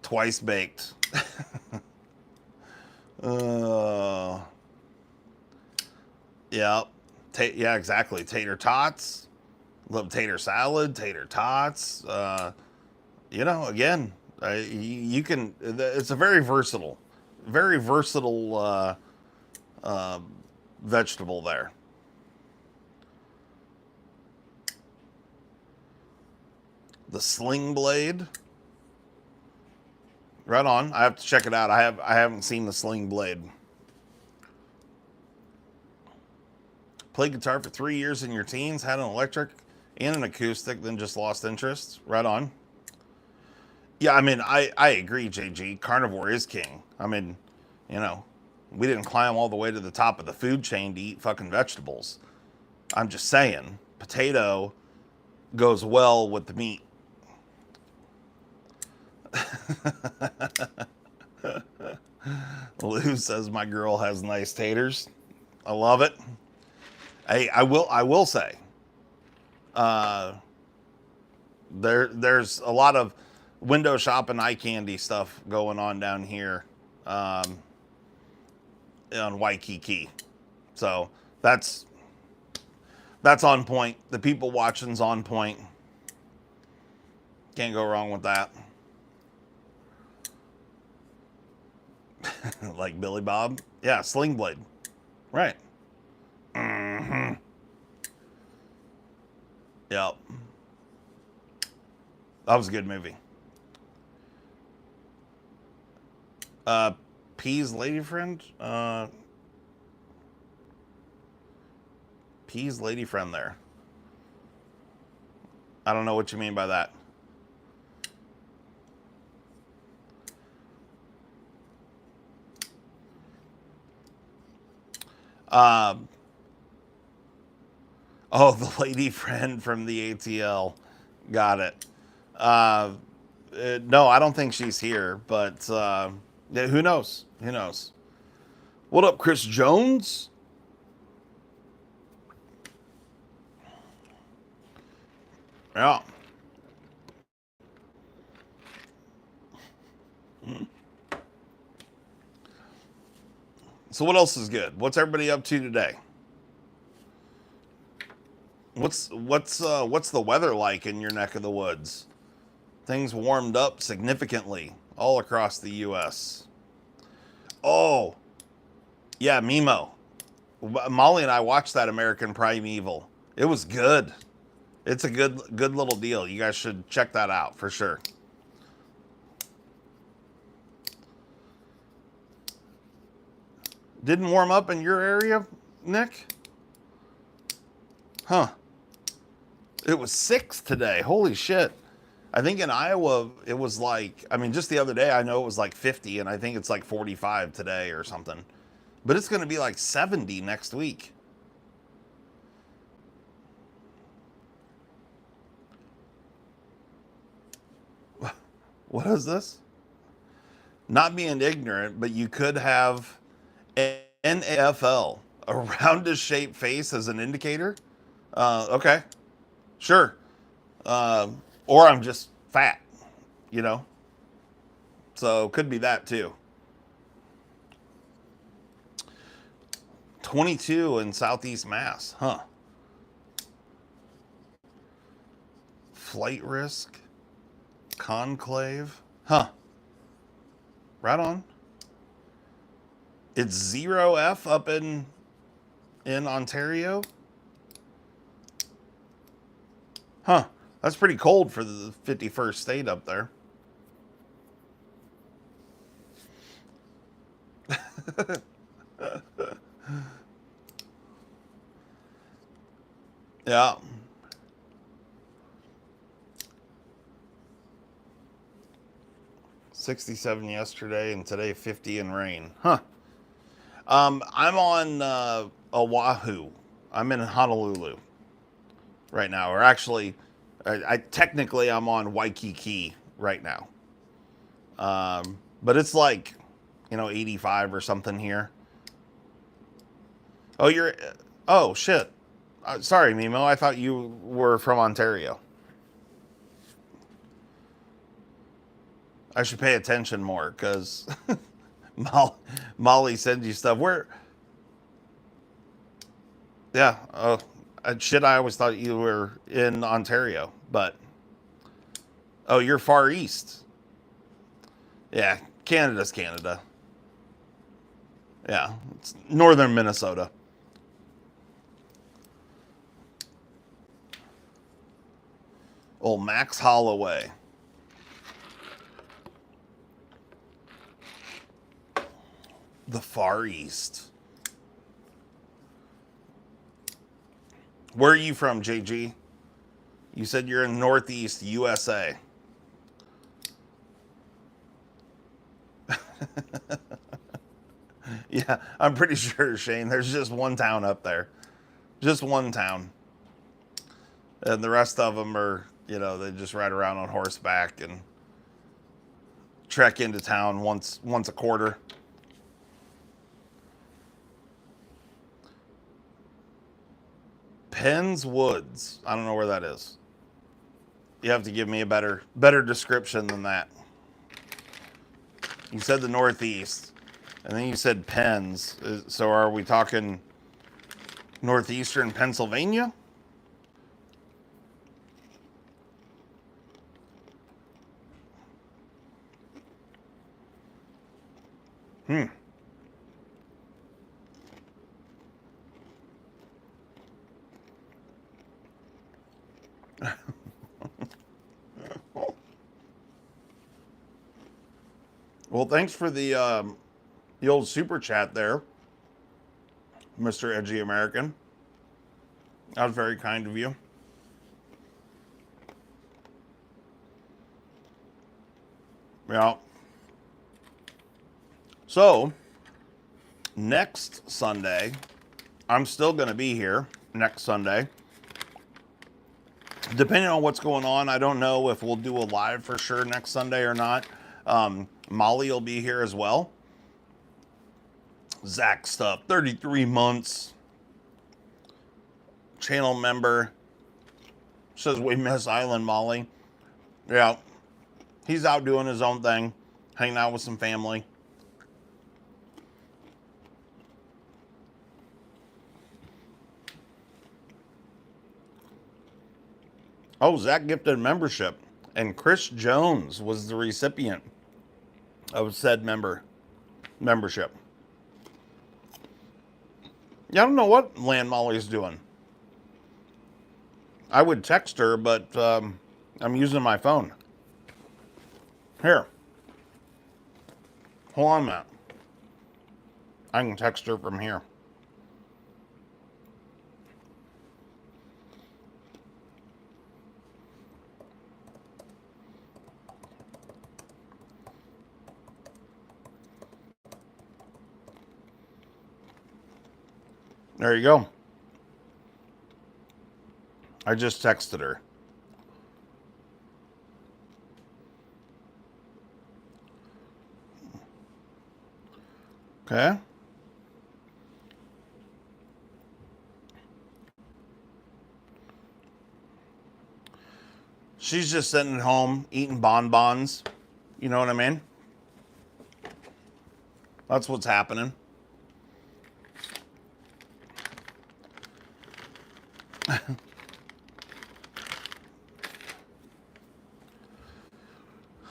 Twice baked. uh, yep. Yeah, exactly. Tater tots. Love tater salad, tater tots. Again, you can. It's a very versatile uh, vegetable there. The sling blade, right on. I have to check it out. I haven't seen the sling blade. Played guitar for 3 years in your teens. Had an electric and an acoustic, then just lost interest. Right on. Yeah, I mean, I agree, JG. Carnivore is king. I mean, you know, we didn't climb all the way to the top of the food chain to eat fucking vegetables. I'm just saying, potato goes well with the meat. Lou says my girl has nice taters. I love it. Hey, I will say, uh, there's a lot of window shop and eye candy stuff going on down here, um, on Waikiki. So that's that's on point. The people watching's on point. Can't go wrong with that. Like Billy Bob. Yeah, Sling Blade. Right. Mm-hmm. Yep. That was a good movie. Uh, P's lady friend. P's lady friend. There. I don't know what you mean by that. Um. Oh, the lady friend from the ATL. Got it. Uh, no, I don't think she's here, but yeah, who knows? Who knows? What up, Chris Jones? Yeah. So what else is good? What's everybody up to today? What's the weather like in your neck of the woods? Things warmed up significantly all across the U.S. Oh, yeah, Mimo. Molly and I watched that American Primeval. It was good. It's a good little deal. You guys should check that out for sure. Didn't warm up in your area, Nick? Huh. It was 6 today. Holy shit. I think in Iowa it was like, I mean, just the other day I know it was like 50, and I think it's like 45 today or something. But it's going to be like 70 next week. What is this? Not being ignorant, but you could have NFL, a roundish shaped face as an indicator. Okay, sure. Or I'm just fat, you know? So could be that too. 22 in Southeast Mass, huh? Flight risk, conclave, huh? Right on. It's 0F up in Ontario. Huh. That's pretty cold for the 51st state up there. Yeah. 67 yesterday and today 50 and rain. Huh. I'm on Oahu. I'm in Honolulu right now. Or actually, technically I'm on Waikiki right now. But it's like, 85 or something here. Oh, you're. Oh, shit. Sorry, Mimo. I thought you were from Ontario. I should pay attention more because Molly sends you stuff. Where? Yeah. Oh, shit. I always thought you were in Ontario, but oh, you're far east. Yeah, Canada's Canada. Yeah, it's northern Minnesota. Old Max Holloway. The Far East. Where are you from, JG? You said you're in Northeast USA. Yeah, I'm pretty sure, Shane. There's just one town up there. Just one town. And the rest of them are, they just ride around on horseback and trek into town once a quarter. Penn's Woods. I don't know where that is. You have to give me a better description than that. You said the Northeast, and then you said Penn's. So are we talking northeastern Pennsylvania? Well, thanks for the old super chat there, Mr. Edgy American. That was very kind of you. Yeah. So, next Sunday, I'm still going to be here next Sunday. Depending on what's going on, I don't know if we'll do a live for sure next Sunday or not. Molly will be here as well. Zach Stuff, 33 months. Channel member. Says we miss Island Molly. Yeah. He's out doing his own thing. Hanging out with some family. Oh, Zach gifted a membership. And Chris Jones was the recipient of said membership. Yeah, I don't know what Land Molly's doing. I would text her, but I'm using my phone. Here. Hold on a minute. I can text her from here. There you go. I just texted her. Okay. She's just sitting at home eating bonbons. You know what I mean? That's what's happening.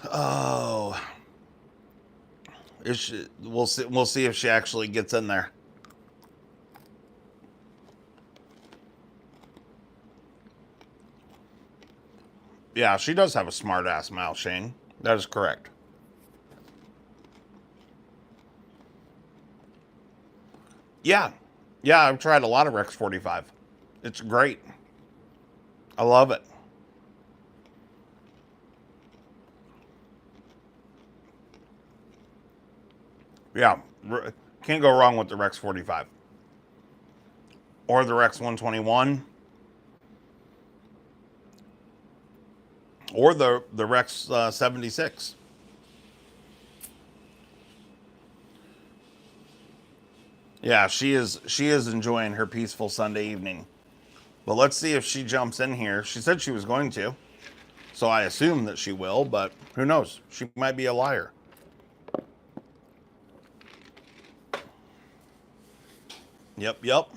Oh. We'll see if she actually gets in there. Yeah, she does have a smart ass mouth, Shane. That is correct. Yeah. Yeah, I've tried a lot of Rex 45. It's great. I love it. Yeah. Can't go wrong with the Rex 45. Or the Rex 121. Or the Rex 76. Yeah, she is enjoying her peaceful Sunday evening. But let's see if she jumps in here. She said she was going to. So I assume that she will, but who knows? She might be a liar. Yep, yep.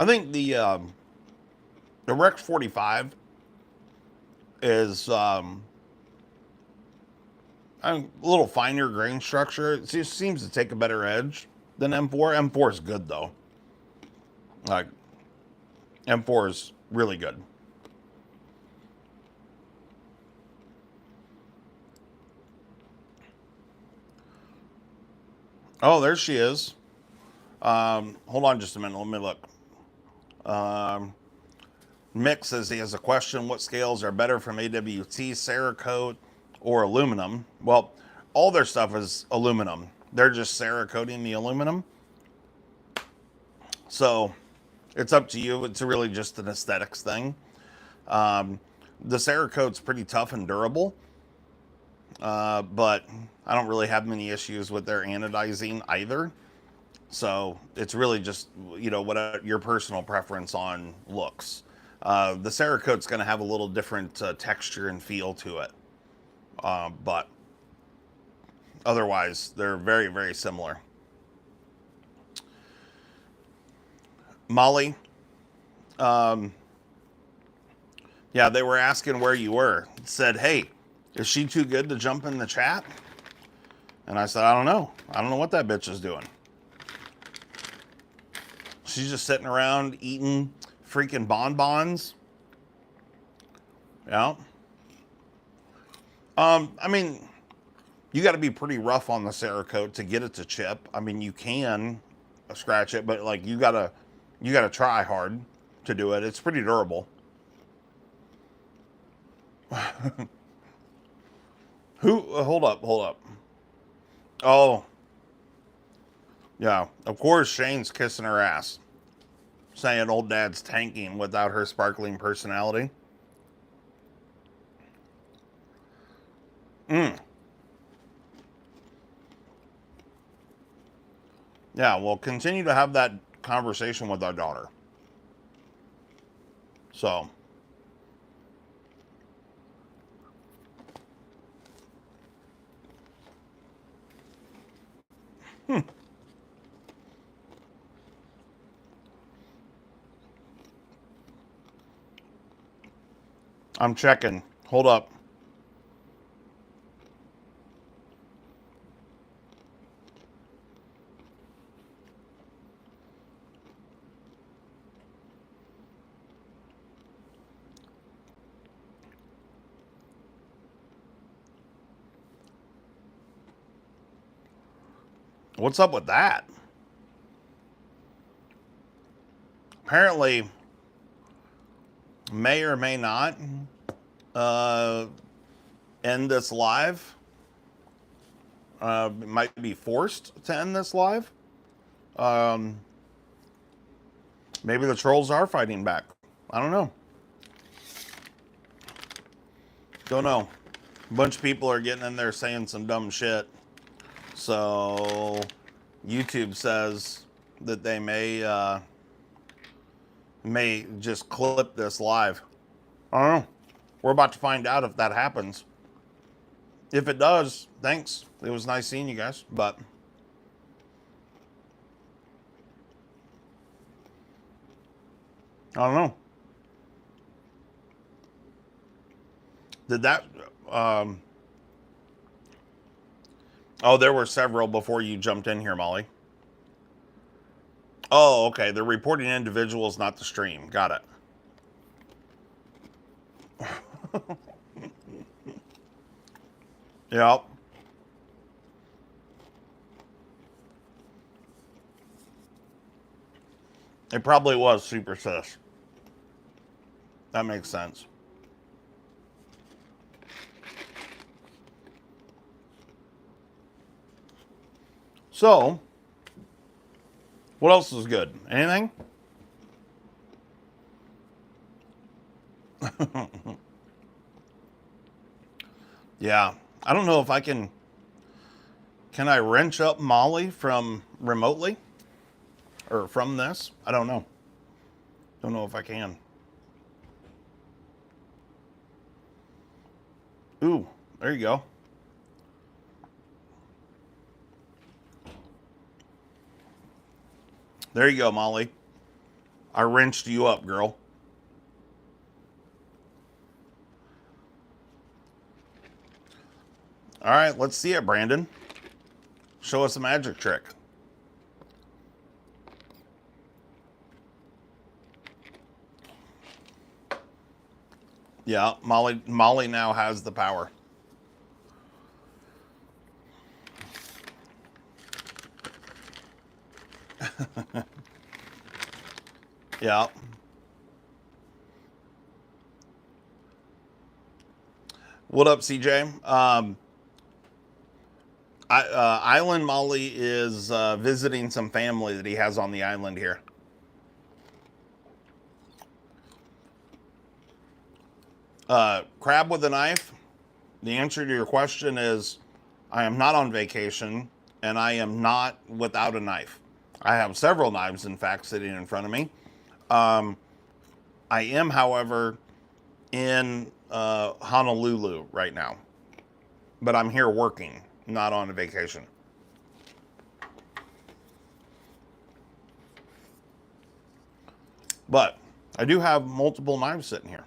I think the Rex 45 is a little finer grain structure. It just seems to take a better edge than M4. M4 is good though. Like M4 is really good. Oh, there she is. Hold on just a minute. Let me look. Um, Mick says he has a question. What scales are better from AWT, Cerakote, or aluminum? Well, all their stuff is aluminum. They're just Cerakoting the aluminum. So it's up to you. It's really just an aesthetics thing. Um, the Cerakote's pretty tough and durable, but I don't really have many issues with their anodizing either. So it's really just, what your personal preference on looks. The Cerakote's going to have a little different texture and feel to it, but otherwise they're very, very similar. Molly, um, yeah, they were asking where you were. Said, hey, is she too good to jump in the chat? And I said, I don't know. I don't know what that bitch is doing. She's just sitting around eating freaking bonbons. Yeah. I mean, you got to be pretty rough on the Cerakote to get it to chip. I mean, you can scratch it, but like you gotta try hard to do it. It's pretty durable. Who? Hold up, hold up. Oh, yeah. Of course, Shane's kissing her ass, saying old dad's tanking without her sparkling personality. Mm. Yeah, we'll continue to have that conversation with our daughter. So, I'm checking. Hold up. What's up with that? Apparently, may or may not uh, end this live. Might be forced to end this live. Um, Maybe the trolls are fighting back. I don't know. Don't know. A bunch of people are getting in there saying some dumb shit. So YouTube says that they may just clip this live. I don't know. We're about to find out if that happens. If it does, thanks. It was nice seeing you guys, but I don't know. Did that, um, oh, there were several before you jumped in here, Molly. Oh, okay. They're reporting individuals, not the stream. Got it. Yep. It probably was Super Sis. That makes sense. So, what else is good? Anything? Yeah. I don't know if I can. Can I wrench up Molly from remotely? Or from this? I don't know. Don't know if I can. Ooh, there you go. There you go, Molly. I wrenched you up, girl. All right, let's see it, Brandon. Show us a magic trick. Yeah, Molly now has the power. Yeah. What up, CJ? Island Molly is visiting some family that he has on the island here. Crab with a knife. The answer to your question is I am not on vacation and I am not without a knife. I have several knives, in fact, sitting in front of me. I am, however, in Honolulu right now, but I'm here working, not on a vacation. But I do have multiple knives sitting here.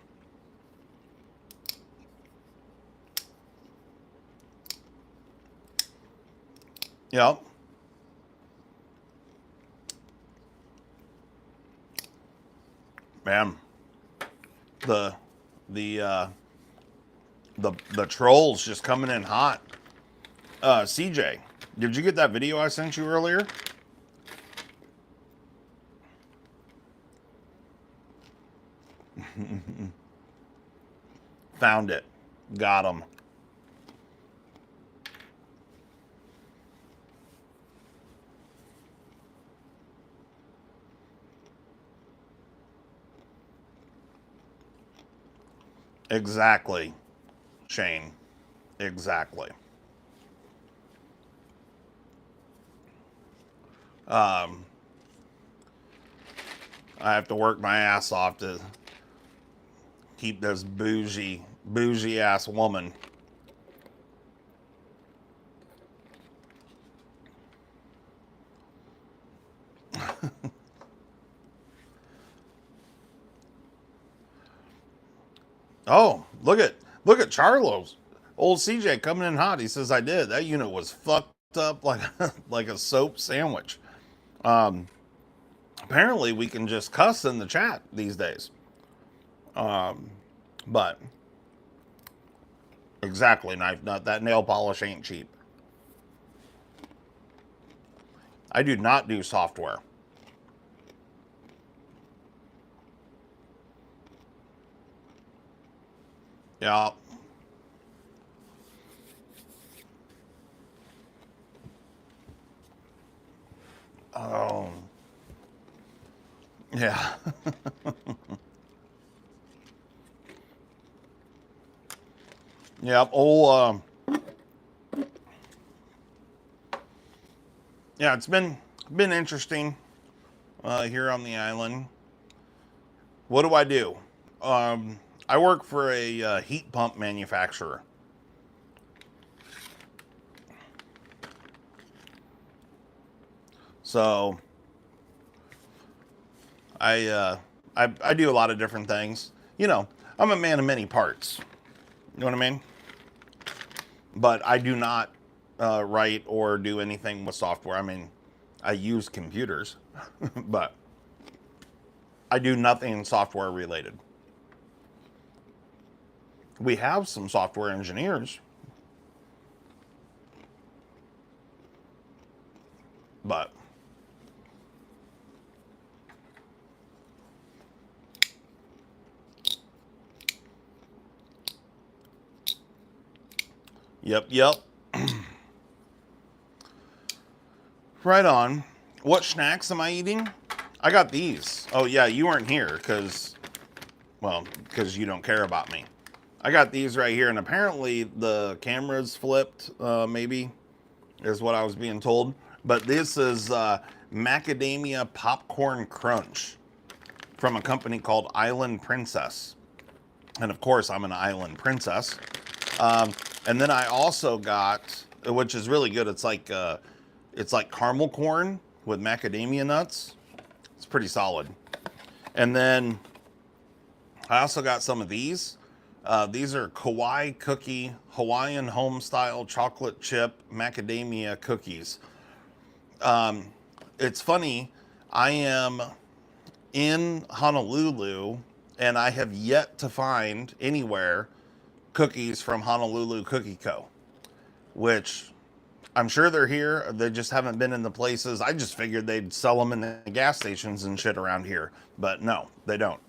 Yep. Man, the trolls just coming in hot. CJ, did you get that video I sent you earlier? Found it. Got him. Exactly, Shane. Exactly. I have to work my ass off to keep this bougie ass woman. Oh, look at Charlo's. Old CJ coming in hot. He says I did. That unit was fucked up like like a soap sandwich. Apparently we can just cuss in the chat these days. But exactly, knife nut. That nail polish ain't cheap. I do not do software. Yeah. Oh. Yeah. Yep. Oh. Yeah. It's been interesting here on the island. What do I do? I work for a heat pump manufacturer. So I do a lot of different things. You know, I'm a man of many parts. know what I mean? But I do not write or do anything with software. I mean, I use computers, but I do nothing software related. We have some software engineers, but yep. Right on. What snacks am I eating? I got these. Oh yeah, you weren't here because you don't care about me. I got these right here, and apparently the camera's flipped, maybe, is what I was being told. But this is macadamia popcorn crunch from a company called Island Princess. And of course, I'm an island princess. And then I also got, which is really good, it's like caramel corn with macadamia nuts. It's pretty solid. And then I also got some of these. These are Kauai Cookie Hawaiian Home Style Chocolate Chip Macadamia Cookies. It's funny, I am in Honolulu and I have yet to find anywhere cookies from Honolulu Cookie Co., which I'm sure they're here. They just haven't been in the places. I just figured they'd sell them in the gas stations and shit around here, but no, they don't.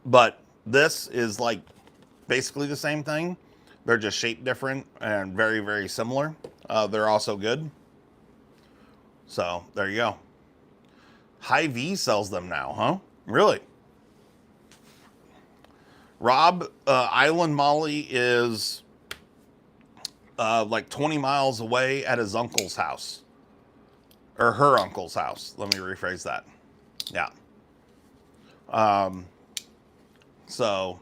But this is like basically the same thing. They're just shaped different and very, very similar. They're also good. So there you go. Hy-Vee sells them now, huh? Really? Rob, Island Molly is like 20 miles away at his uncle's house. Or her uncle's house. Let me rephrase that. Yeah. So,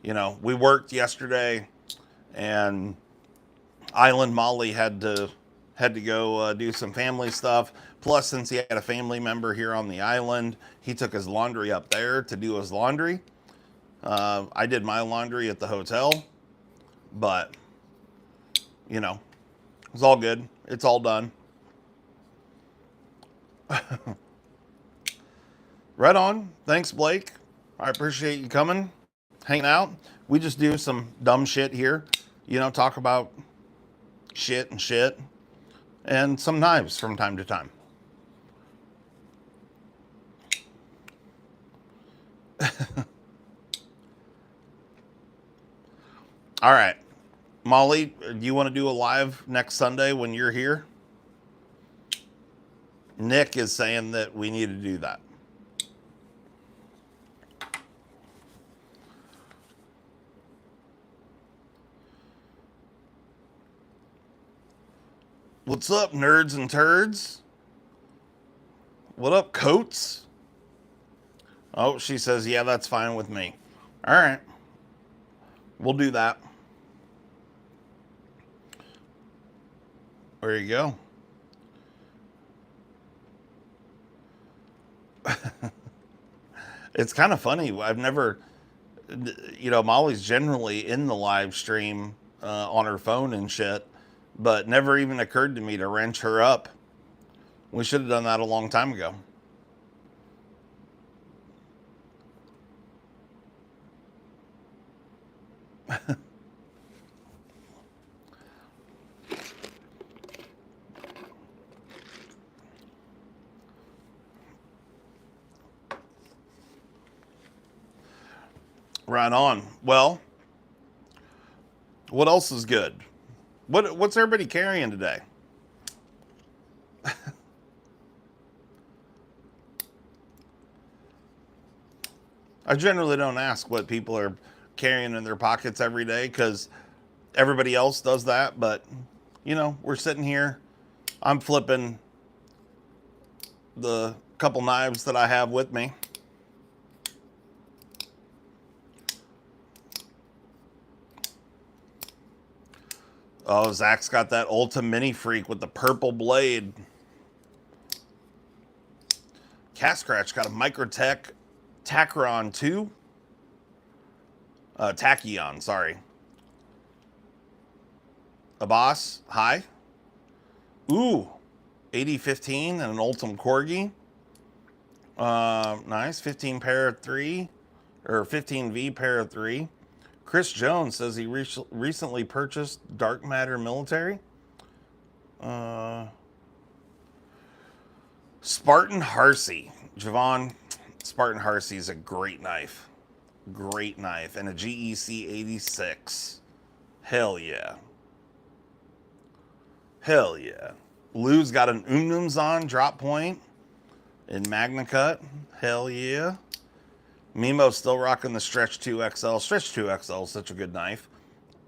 you know, we worked yesterday, and Island Molly had to go do some family stuff. Plus, since he had a family member here on the island, he took his laundry up there to do his laundry. I did my laundry at the hotel, but, you know, it's all good. It's all done. Right on. Thanks, Blake. I appreciate you coming, hanging out. We just do some dumb shit here. You know, talk about shit, and some knives from time to time. All right. Molly, do you want to do a live next Sunday when you're here? Nick is saying that we need to do that. What's up, nerds and turds? What up, Coats? Oh, she says, yeah, that's fine with me. All right. We'll do that. There you go. It's kind of funny. I've never, you know, Molly's generally in the live stream on her phone and shit, but never even occurred to me to wrench her up. We should have done that a long time ago. Right on. Well, what else is good? What's everybody carrying today? I generally don't ask what people are carrying in their pockets every day because everybody else does that. But, you know, we're sitting here. I'm flipping the couple knives that I have with me. Oh, Zach's got that Ulta Mini Freak with the purple blade. Cat Scratch got a Microtech Tacron 2. Tachyon, sorry. Abbas, hi. Ooh, 80-15 and an Ultim Corgi. Nice. 15 pair of 3, or 15V pair of 3. Chris Jones says he recently purchased Dark Matter Military. Spartan Harsey. Javon, Spartan Harsey is a great knife. Great knife. And a GEC 86. Hell yeah. Hell yeah. Lou's got an Umnumzon drop point in Magna Cut. Hell yeah. Mimo's still rocking the Stretch 2 XL. Stretch 2 XL is such a good knife.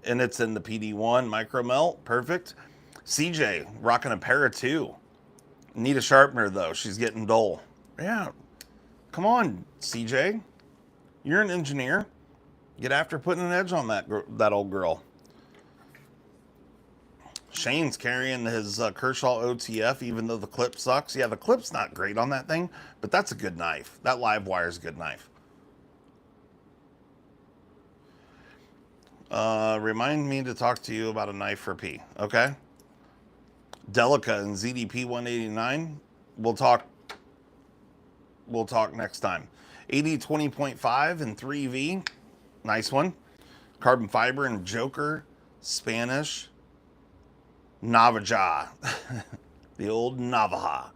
And it's in the PD1 micro melt. Perfect. CJ rocking a Para 2. Need a sharpener though. She's getting dull. Yeah. Come on, CJ. You're an engineer. Get after putting an edge on that old girl. Shane's carrying his Kershaw OTF, even though the clip sucks. Yeah, the clip's not great on that thing, but that's a good knife. That live wire's a good knife. Remind me to talk to you about a knife for P. Okay. Delica and ZDP 189. We'll talk next time. 80-20.5 and 3V. Nice one. Carbon fiber and Joker. Spanish. Navaja. The old Navaja.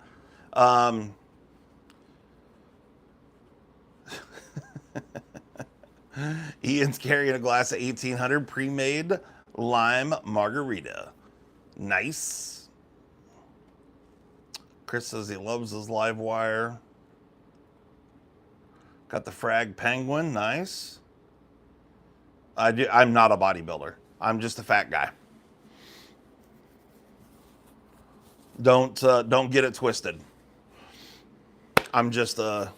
Ian's carrying a glass of 1800 pre-made lime margarita. Nice. Chris says he loves his live wire. Got the Frag Penguin. Nice. I'm not a bodybuilder. I'm just a fat guy. Don't get it twisted. I'm just a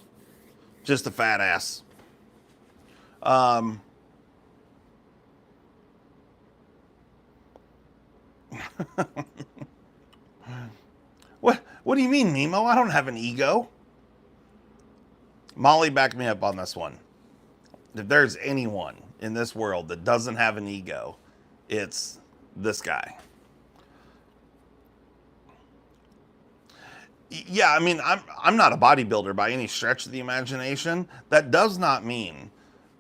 fat ass. What do you mean, Nemo? I don't have an ego. Molly, back me up on this one. If there's anyone in this world that doesn't have an ego, it's this guy. Yeah, I mean, I'm not a bodybuilder by any stretch of the imagination. That does not mean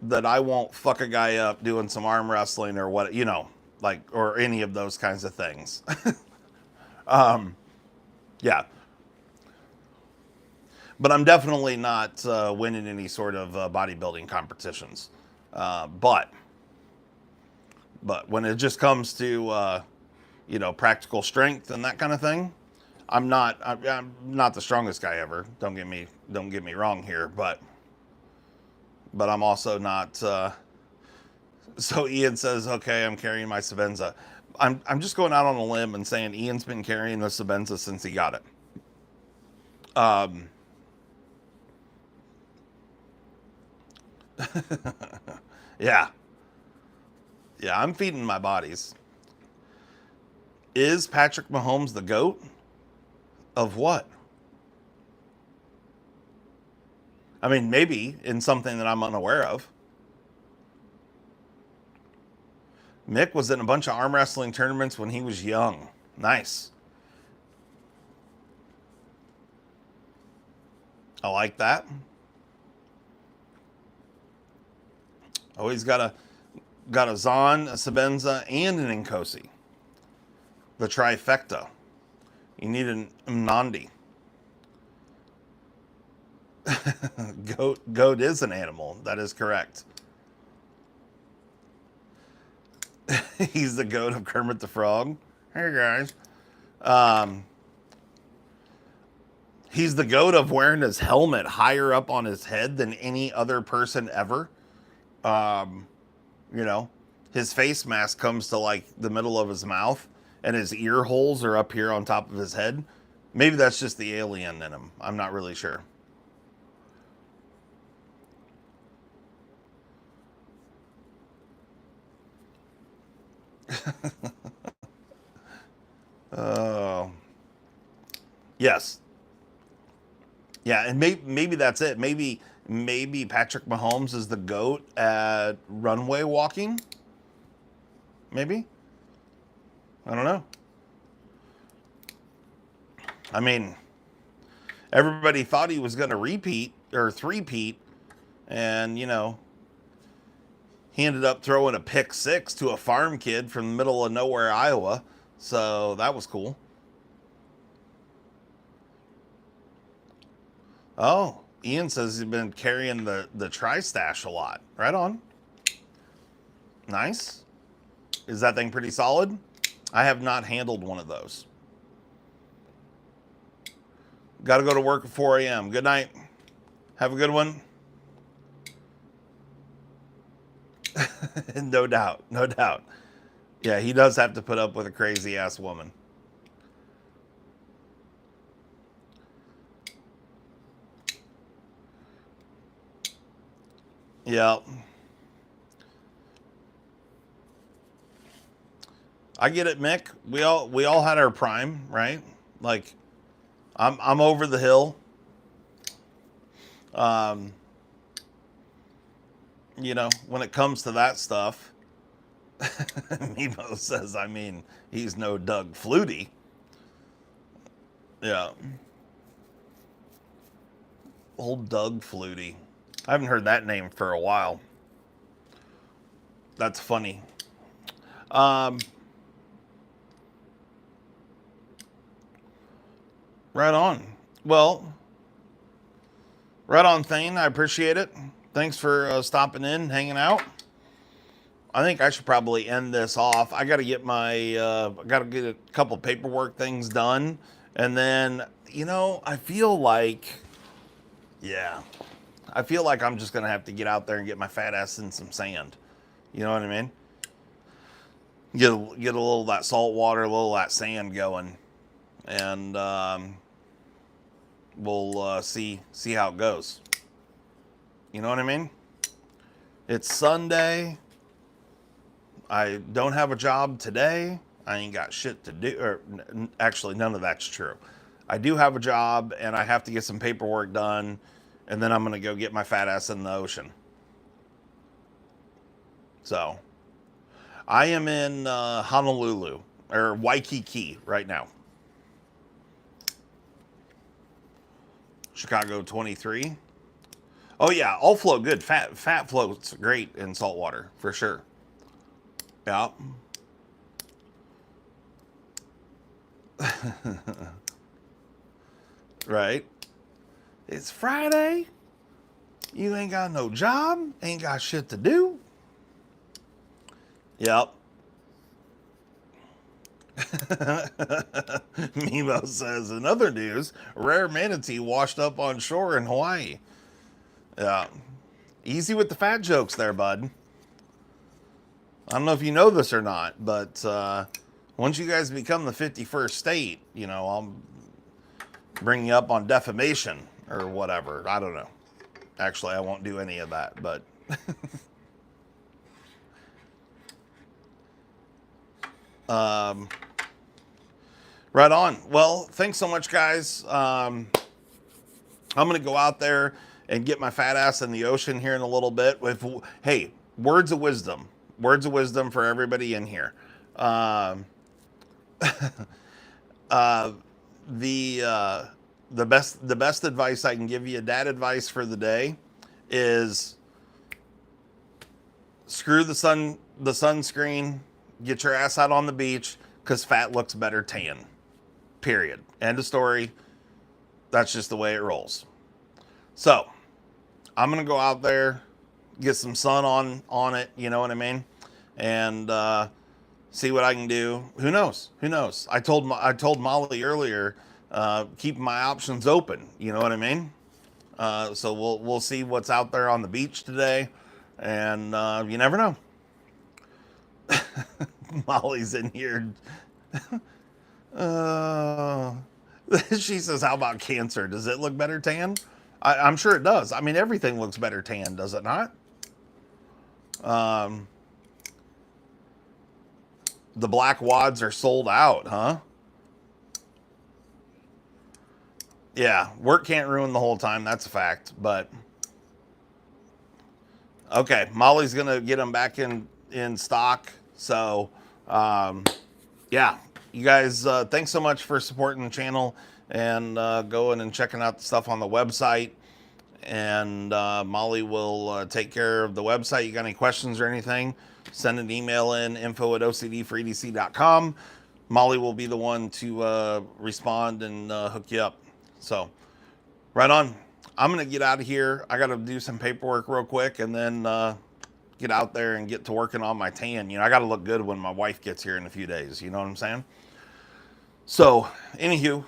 that I won't fuck a guy up doing some arm wrestling or what, you know, like, or any of those kinds of things. Yeah. But I'm definitely not winning any sort of bodybuilding competitions. But when it just comes to, you know, practical strength and that kind of thing, I'm not the strongest guy ever. Don't get me wrong here, but I'm also not. So Ian says, okay, I'm carrying my Sabenza. I'm just going out on a limb and saying Ian's been carrying the Sabenza since he got it. Yeah, I'm feeding my bodies. Is Patrick Mahomes the GOAT? Of what? I mean, maybe in something that I'm unaware of. Mick was in a bunch of arm wrestling tournaments when he was young. Nice. I like that. Oh, he's got a Zahn, a Sabenza, and an Nkosi. The trifecta. You need an Mnandi. Goat is an animal. That is correct. He's the goat of Kermit the Frog. Hey guys. He's the goat of wearing his helmet higher up on his head than any other person ever. You know, his face mask comes to like the middle of his mouth, and his ear holes are up here on top of his head. Maybe that's just the alien in him. I'm not really sure. Oh. Yes. Yeah, and maybe that's it. Maybe maybe Patrick Mahomes is the GOAT at runway walking. Maybe. I don't know. I mean, everybody thought he was going to repeat or three-peat, and, you know, he ended up throwing a pick six to a farm kid from the middle of nowhere, Iowa. So that was cool. Oh, Ian says he's been carrying the tri-stash a lot. Right on. Nice. Is that thing pretty solid? I have not handled one of those. Got to go to work at 4 a.m. Good night. Have a good one. No doubt. No doubt. Yeah, he does have to put up with a crazy ass woman. Yeah. I get it, Mick. We all had our prime, right? Like, I'm over the hill. You know, when it comes to that stuff, Mimo says, I mean, he's no Doug Flutie. Yeah. Old Doug Flutie. I haven't heard that name for a while. That's funny. Right on. Well, right on, Thane. I appreciate it. Thanks for stopping in, hanging out. I think I should probably end this off. I got to get a couple paperwork things done. And then, you know, I feel like I'm just going to have to get out there and get my fat ass in some sand. You know what I mean? Get a little of that salt water, a little of that sand going. And we'll see how it goes. You know what I mean? It's Sunday. I don't have a job today. I ain't got shit to do. Or actually, none of that's true. I do have a job, and I have to get some paperwork done, and then I'm going to go get my fat ass in the ocean. So, I am in Honolulu, or Waikiki right now. Chicago 23. Oh yeah, all flow good. Fat floats great in salt water for sure. Yeah. Right. It's Friday. You ain't got no job. Ain't got shit to do. Yep. Mimo says, in other news, rare manatee washed up on shore in Hawaii. Yeah. Easy with the fat jokes there, bud. I don't know if you know this or not, but once you guys become the 51st state, you know, I'll bring you up on defamation or whatever. I don't know. Actually, I won't do any of that, but... Right on. Well, thanks so much, guys. I'm going to go out there and get my fat ass in the ocean here in a little bit. Hey, words of wisdom. Words of wisdom for everybody in here. The best advice I can give you, dad advice for the day, is screw the sunscreen, get your ass out on the beach, because fat looks better tan. Period. End of story. That's just the way it rolls. So, I'm going to go out there, get some sun on it, you know what I mean? And see what I can do. Who knows? Who knows? I told Molly earlier, keep my options open, you know what I mean? So we'll see what's out there on the beach today, and you never know. Molly's in here. She says, how about cancer? Does it look better tan? I'm sure it does. I mean, everything looks better tan, does it not? The black wads are sold out, huh? Yeah, work can't ruin the whole time. That's a fact. But Okay, Molly's gonna get them back in stock. So, yeah, you guys, thanks so much for supporting the channel and going and checking out the stuff on the website. And Molly will take care of the website. You got any questions or anything? Send an email in info@OCD4EDC.com. Molly will be the one to respond and hook you up. So, right on. I'm gonna get out of here. I gotta do some paperwork real quick and then get out there and get to working on my tan. You know, I gotta look good when my wife gets here in a few days. You know what I'm saying? So, anywho,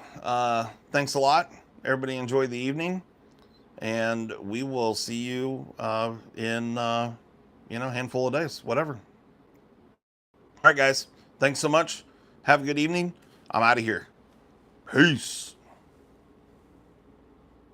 thanks a lot. Everybody enjoy the evening, and we will see you in a handful of days, whatever. All right, guys. Thanks so much. Have a good evening. I'm out of here. Peace.